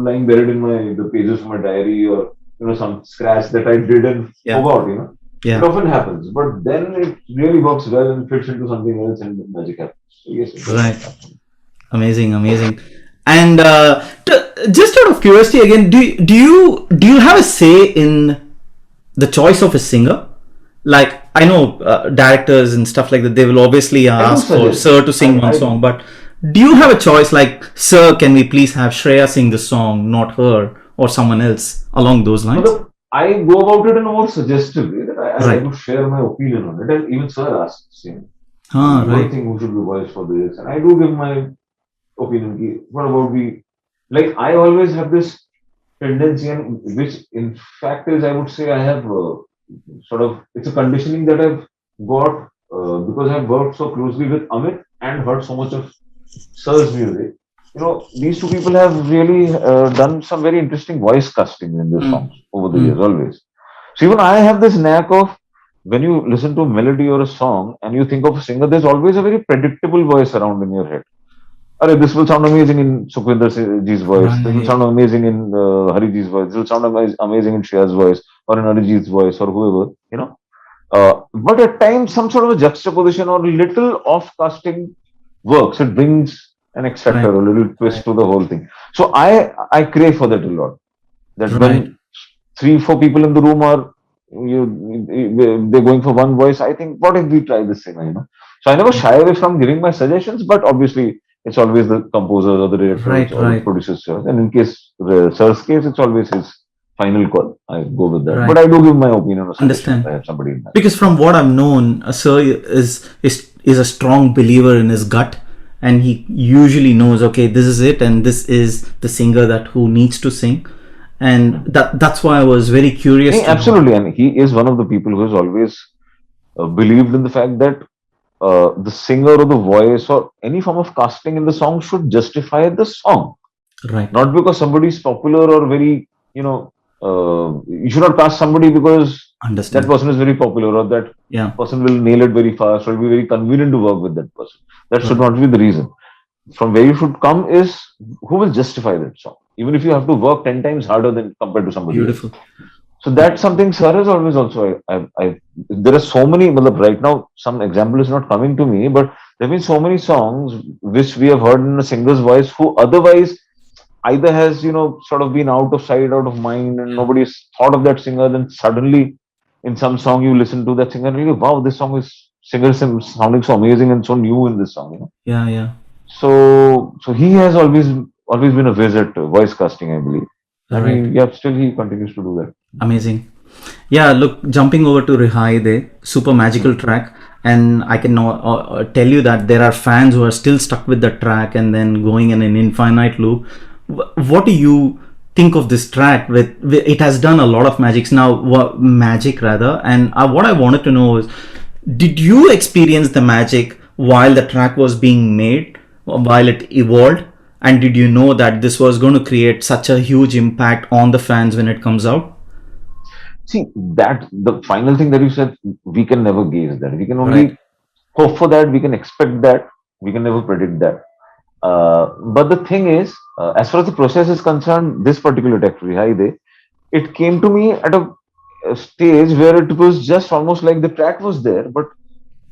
S1: lying buried in the pages of my diary, or some scratch that I did and
S2: Yeah.
S1: forgot. It
S2: Yeah.
S1: often happens, but then it really works well and fits into something else, and magic happens. So yes, it does
S2: Right.
S1: happen.
S2: Amazing. Amazing. And just out of curiosity, again, do you have a say in the choice of a singer? Like I know directors and stuff like that, they will obviously
S1: I do
S2: ask for
S1: suggest.
S2: Sir to sing one
S1: I
S2: song, but do you have a choice? Like, Sir, can we please have Shreya sing the song, not her or someone else along those lines?
S1: Matlab, I go about it in a more suggestive way that I
S2: Right.
S1: would share my opinion on it. And even Sir asked the same.
S2: Ah,
S1: What do you
S2: right.
S1: think who should be voiced for this? And I do give my opinion. What about we? Like, I always have this tendency, and which in fact is, I would say, I have sort of, it's a conditioning that I've got because I've worked so closely with Amit and heard so much of Sir's music. These two people have really done some very interesting voice casting in their songs
S2: Mm.
S1: over the years,
S2: Mm.
S1: always. So even I have this knack of, when you listen to a melody or a song and you think of a singer, there's always a very predictable voice around in your head. This will sound amazing in Sukhvinder ji's voice. This will
S2: Right.
S1: sound amazing in Hari ji's voice. This will sound amazing in Shreya's voice or in Arijit's voice or whoever. But at times, some sort of a juxtaposition or little off casting works. It brings an X factor,
S2: Right.
S1: a little twist to the whole thing. So I crave for that a lot. That
S2: Right.
S1: when three, four people in the room are they're going for one voice, I think, what if we try this thing? So I never shy away from giving my suggestions, but obviously it's always the composers or the directors
S2: Right.
S1: or the
S2: Right.
S1: producers' choice. And in case Sir's case, it's always his final call. I go with that. But
S2: Right.
S1: I do give my opinion or suggestion if
S2: Understand.
S1: I have somebody in mind.
S2: Because from what I've known, Sir is a strong believer in his gut, and he usually knows, okay, this is it, and this is the singer that who needs to sing, and that's why I was very curious to know.
S1: Absolutely. And he is one of the people who has always believed in the fact that the singer or the voice or any form of casting in the song should justify the song.
S2: Right.
S1: Not because somebody is popular or very, you should not cast somebody because that
S2: Understand.
S1: person is very popular or that
S2: Yeah.
S1: person will nail it very fast or it'll be very convenient to work with that person. That should
S2: Right.
S1: not be the reason. From where you should come is who will justify that song, even if you have to work 10 times harder than compared to somebody else.
S2: Beautiful.
S1: So that's something Sir has always also. There are so many. Right now, some example is not coming to me, but there have been so many songs which we have heard in a singer's voice who otherwise either has sort of been out of sight, out of mind, and
S2: Yeah.
S1: nobody's thought of that singer. Then suddenly, in some song, you listen to that singer and you go, "Wow, this song is singer sounding so amazing and so new in this song."
S2: Yeah. Yeah.
S1: So he has always been a visit to voice casting, I believe. And
S2: Right.
S1: yeah, still he continues to do that.
S2: Amazing. Yeah, look, jumping over to Rihai there, super magical track. And I can now tell you that there are fans who are still stuck with the track and then going in an infinite loop. What do you think of this track? It has done a lot of magics now, magic rather. And what I wanted to know is, did you experience the magic while the track was being made, while it evolved? And did you know that this was going to create such a huge impact on the fans when it comes out?
S1: See, that the final thing that you said, we can never gauge that. We can
S2: Right.
S1: only hope for that. We can expect that. We can never predict that. But the thing is, as far as the process is concerned, this particular track, Rihai De, it came to me at a stage where it was just almost like the track was there, but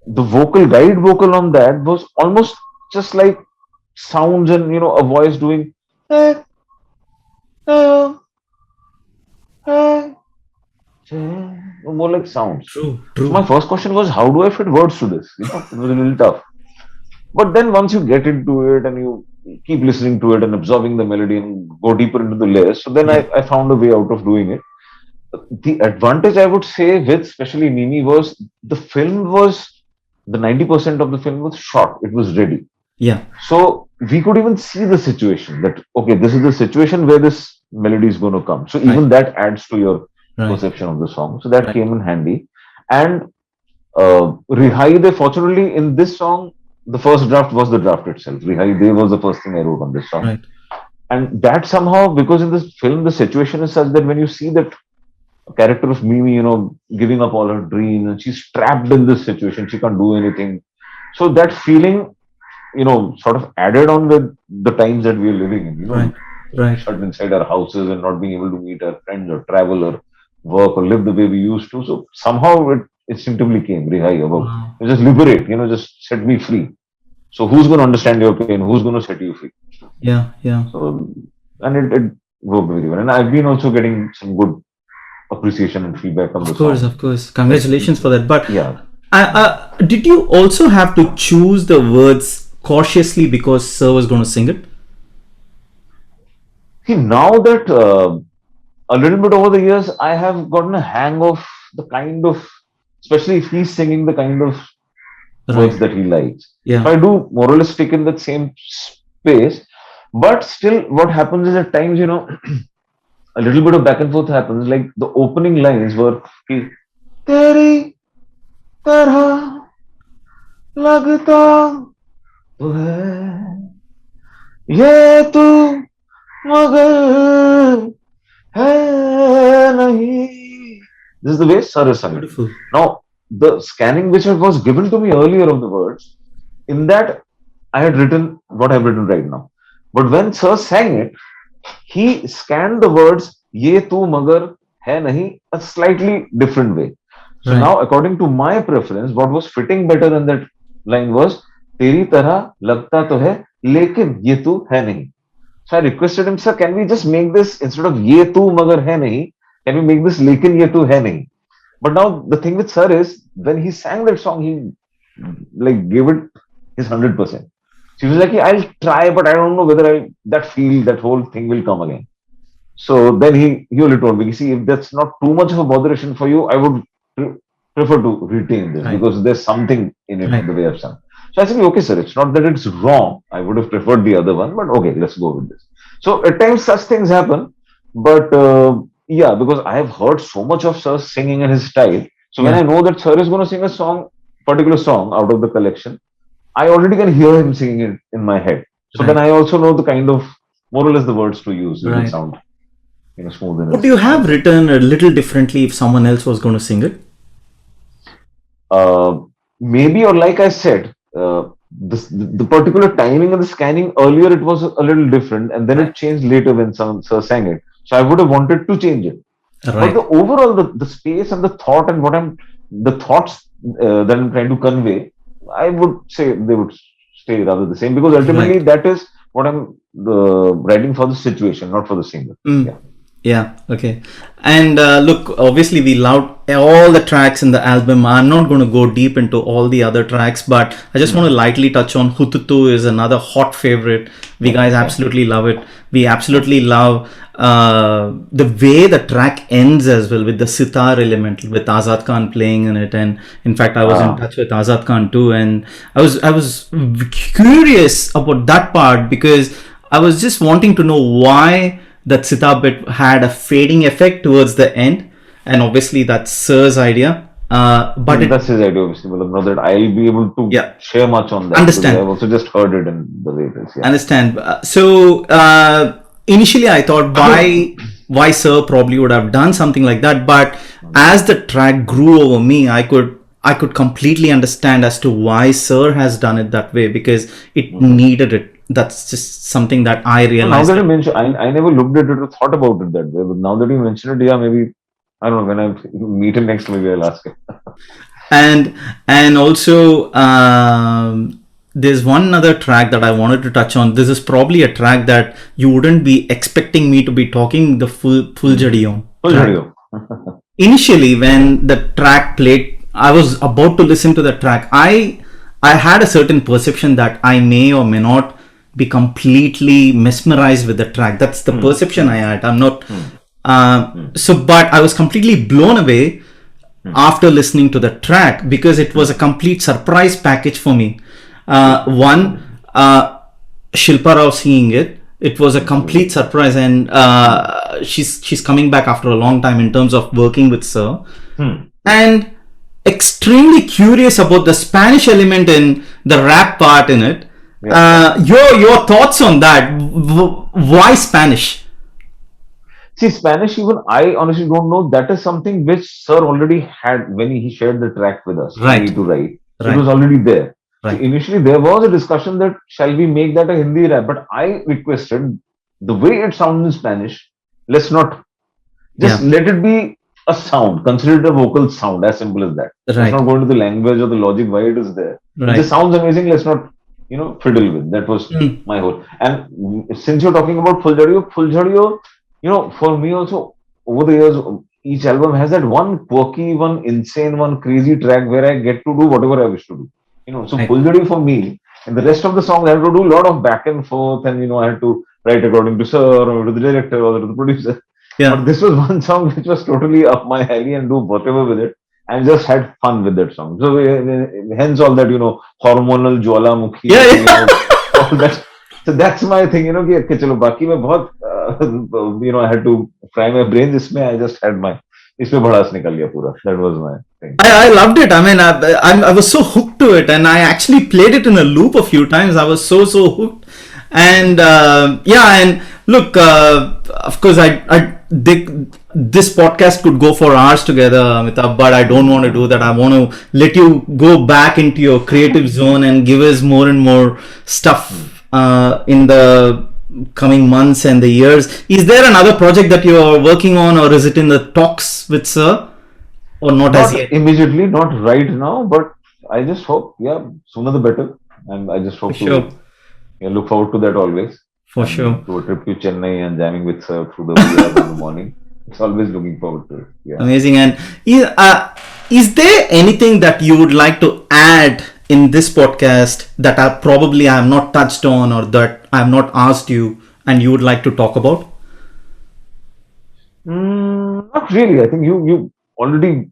S1: the guide vocal on that was almost just like sounds and a voice doing eh, eh, eh, more like sounds.
S2: True,
S1: So my
S2: true.
S1: first question was, how do I fit words to this? It was a little tough. But then once you get into it and you keep listening to it and absorbing the melody and go deeper into the layers, so then
S2: Yeah,
S1: I found a way out of doing it. The advantage I would say with especially Mimi was the film was the 90% of the film was shot. It was ready.
S2: yeah,
S1: So we could even see the situation that, okay, this is the situation where this melody is going to come. So
S2: right,
S1: even that adds to your
S2: right,
S1: perception of the song. So that
S2: right,
S1: came in handy. And Rihaide, fortunately, in this song, the first draft was the draft itself. Rihaide was the first thing I wrote on this song.
S2: right,
S1: And that somehow, because in this film, the situation is such that when you see that character of Mimi, giving up all her dreams and she's trapped in this situation, she can't do anything. So that feeling, sort of added on with the times that we are living in,
S2: right, right.
S1: shut inside our houses and not being able to meet our friends or travel or work or live the way we used to. So somehow it instinctively came, Rihai, about
S2: Wow.
S1: just liberate, just set me free. So who's going to understand your pain? Who's going to set you free?
S2: Yeah, yeah.
S1: So, and it worked very well. And I've been also getting some good appreciation and feedback on the
S2: Of course,
S1: song.
S2: of course. Congratulations for that. But
S1: Yeah.
S2: did you also have to choose the words cautiously because Sir was going to sing it?
S1: See, now that a little bit over the years, I have gotten a hang of the kind of, especially if he's singing the kind of
S2: Right.
S1: words that he likes. So
S2: Yeah.
S1: I do more or less stick in that same space. But still, what happens is at times, a little bit of back and forth happens. Like the opening lines were, कि, तेरी तरह लगता तो है ये तू मगर है नहीं. This is the way Sir is sung it.
S2: Beautiful.
S1: Now, the scanning which was given to me earlier of the words, in that I had written what I've written right now. But when Sir sang it, he scanned the words ye tu magar hai nahi a slightly different way. So
S2: Right.
S1: now, according to my preference, what was fitting better in that line was तेरी तरह लगता तो है लेकिन ये तू है नहीं. So I requested him, sir, can we just make this instead of ye tu magar hai nahi, can we make this lekin ye tu hai nahi? But now the thing with sir is when he sang that song, he like gave it his 100%. She was like, I'll try, but I don't know whether that whole thing will come again. So then he only told me, see, if that's not too much of a botheration for you, I would prefer to retain this
S2: Right.
S1: because there's something in it,
S2: Right.
S1: the way I've sung. So I said, okay, sir, it's not that it's wrong. I would have preferred the other one, but okay, let's go with this. So at times such things happen, but yeah, because I have heard so much of Sir singing in his style. So when
S2: Yeah.
S1: I know that Sir is going to sing a song, particular song out of the collection, I already can hear him singing it in my head. So then
S2: Right.
S1: I also know the kind of more or less the words to use. It will
S2: Right.
S1: sound smooth in
S2: Would
S1: his
S2: you have
S1: voice.
S2: written a little differently if someone else was going to sing it?
S1: Maybe or like I said, the particular timing of the scanning earlier it was a little different, and then
S2: Right.
S1: it changed later when some Sir sang it. So I would have wanted to change it. But
S2: Right.
S1: the overall the space and the thought and the thoughts that I'm trying to convey, I would say they would stay rather the same because ultimately
S2: Right.
S1: that is what I'm writing for the situation, not for the singer.
S2: Mm.
S1: Yeah.
S2: Yeah, okay. And look, obviously, we loved all the tracks in the album. I'm not going to go deep into all the other tracks, but I just want to lightly touch on Hututu is another hot favorite. We
S1: Yeah,
S2: guys
S1: yeah.
S2: absolutely love it. We absolutely love the way the track ends as well with the sitar element with Azad Khan playing in it. And in fact, I was in
S1: Ah,
S2: touch with Azad Khan too, and I was curious about that part because I was just wanting to know why that sitar bit had a fading effect towards the end, and obviously that's Sir's idea. But it,
S1: that's his idea, obviously. But not that I'll be able to
S2: yeah,
S1: share much on that because
S2: understand,
S1: I've also just heard it in the way it is. Yeah.
S2: understand. So initially, I thought why Sir probably would have done something like that, but as the track grew over me, I could completely understand as to why Sir has done it that way because it needed it. That's just something that I
S1: So now
S2: realized.
S1: that you mention, I never looked at it or thought about it that way. But now that you mention it, yeah, maybe I don't know. When I meet him next, maybe I'll ask him.
S2: And also, there's one other track that I wanted to touch on. This is probably a track that you wouldn't be expecting me to be talking, the full Jadion
S1: Full
S2: track.
S1: video.
S2: Initially, when the track played, I was about to listen to the track. I had a certain perception that I may or may not be completely mesmerized with the track. That's the perception I had. I'm not. But I was completely blown away after listening to the track, because it was a complete surprise package for me. One, Shilpa Rao singing it. It was a complete surprise, and she's coming back after a long time in terms of working with Sir, and extremely curious about the Spanish element in the rap part in it. Your thoughts on that? Why Spanish?
S1: See, Spanish, even I honestly don't know. That is something which Sir already had when he shared the track with us,
S2: Right.
S1: to write. It
S2: Right.
S1: was already there. So
S2: Right.
S1: initially, there was a discussion that shall we make that a Hindi rap? But I requested the way it sounds in Spanish, let's not just
S2: Yeah.
S1: let it be a sound. Consider it a vocal sound, as simple as that. Let's
S2: Right.
S1: not go into the language or the logic why it is there. It
S2: Right.
S1: just sounds amazing. Let's not, fiddle with. That was my whole. And since you're talking about Full Jadiyo, for me also, over the years, each album has that one quirky, one insane, one crazy track where I get to do whatever I wish to do. So
S2: Right.
S1: Full Jadiyo for me, and the rest of the songs I had to do a lot of back and forth, and I had to write according to Sir or to the director or to the producer.
S2: Yeah.
S1: But this was one song which was totally up my alley and do whatever with it. And just had fun with that song. So hence all that, hormonal Jwalamukhi,
S2: Yeah.
S1: all that. So that's my thing, कि चलो बाकी मैं बहुत, I had to fry my brain. इसमें I just had my, इसमें भड़ास निकल गया पूरा. That was my thing.
S2: I loved it. I mean, I was so hooked to it, and I actually played it in a loop a few times. I was so hooked, and and look, of course, this podcast could go for hours together, Amitabh, but I don't want to do that. I want to let you go back into your creative zone and give us more and more stuff in the coming months and the years. Is there another project that you are working on, or is it in the talks with Sir, or not as
S1: Not
S2: yet?
S1: immediately, not right now, but I just hope, sooner the better. And I just hope
S2: For sure.
S1: to look forward to that always.
S2: For
S1: And
S2: sure.
S1: to a trip to Chennai and jamming with Sir through the VR in the morning. It's always looking forward to it. Yeah.
S2: Amazing. And is there anything that you would like to add in this podcast that I have not touched on, or that I have not asked you and you would like to talk about?
S1: Not really. I think you already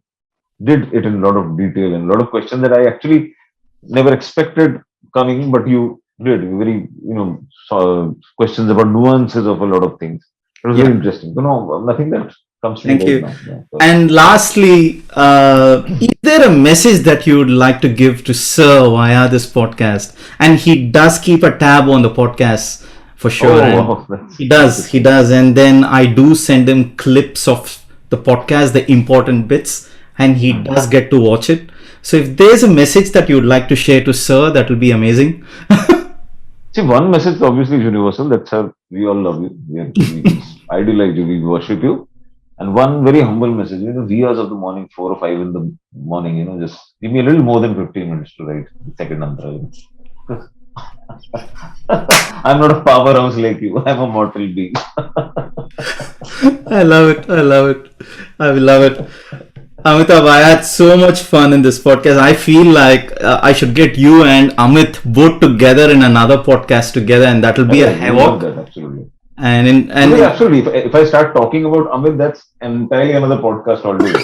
S1: did it in a lot of detail and a lot of questions that I actually never expected coming, but you did very, questions about nuances of a lot of things. It was very interesting. Nothing that comes to me
S2: Thank
S1: right
S2: you.
S1: now. Yeah, so-
S2: And lastly, is there a message that you would like to give to Sir via this podcast? And he does keep a tab on the podcast for sure.
S1: Oh,
S2: And
S1: wow, that's-
S2: he does. And then I do send him clips of the podcast, the important bits, and he does get to watch it. So if there's a message that you would like to share to Sir, that will be amazing.
S1: See, one message obviously is universal. That's how we all love you. We idolize you. We worship you. And one very humble message, wee hours of the morning, 4 or 5 in the morning, just give me a little more than 15 minutes to write the second mantra. I'm not a powerhouse like you. I'm a mortal being.
S2: I love it. I love it. Amitabh, I had so much fun in this podcast. I feel like I should get you and Amit both together in another podcast together, and that will be a
S1: I love
S2: havoc.
S1: that, absolutely.
S2: And
S1: If I start talking about Amit, that's entirely another podcast altogether.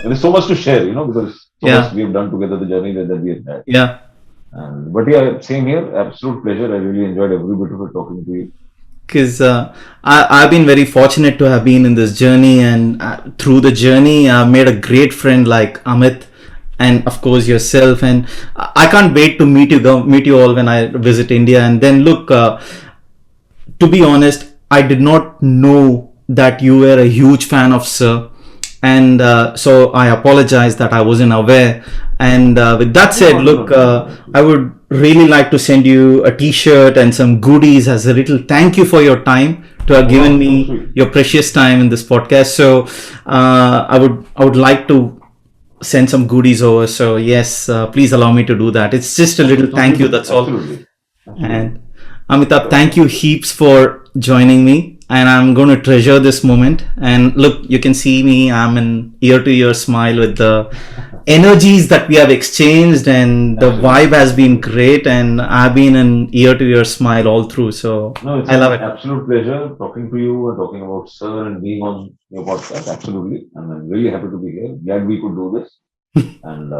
S1: There is so much to share, because so
S2: Yeah.
S1: much we have done together, the journey that we have had.
S2: yeah,
S1: But yeah, same here. Absolute pleasure. I really enjoyed every bit of it talking to you.
S2: because I've been very fortunate to have been in this journey, and through the journey, I've made a great friend like Amit, and of course yourself. And I can't wait to meet you all when I visit India. And then look, to be honest, I did not know that you were a huge fan of Sir. and so I apologize that I wasn't aware. And with that said,
S1: No, no,
S2: look,
S1: no, no, no.
S2: I would really like to send you a T-shirt and some goodies as a little thank you for your time, to have given
S1: Wow, so
S2: me
S1: sweet.
S2: your precious time in this podcast. So I would like to send some goodies over. So yes, please allow me to do that. It's just a little thank you.
S1: Absolutely,
S2: That's all.
S1: absolutely, absolutely.
S2: And Amitabh,
S1: Sure.
S2: thank you heaps for joining me. And I'm going to treasure this moment. And look, you can see me. I'm an ear to ear smile with the energies that we have exchanged, and the vibe
S1: Absolutely.
S2: has been great. And I've been an ear to ear smile all through. So
S1: No, it's
S2: I love
S1: an
S2: it.
S1: absolute pleasure talking to you and talking about Sir and being on your podcast. Absolutely. And I'm really happy to be here. Glad we could do this. And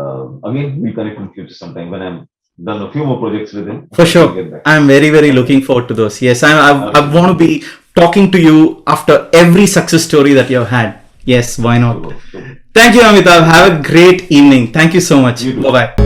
S1: again, we'll connect in future sometime when I'm done a few more projects with him.
S2: For
S1: We'll
S2: sure.
S1: get back.
S2: I'm very, very
S1: Okay.
S2: looking forward to those. Yes, I want to
S1: Absolutely.
S2: be talking to you after every success story that you've had. Yes, why not?
S1: Super. Super.
S2: Thank you, Amitabh. Have a great evening. Thank you so much.
S1: You
S2: Bye
S1: too.
S2: bye.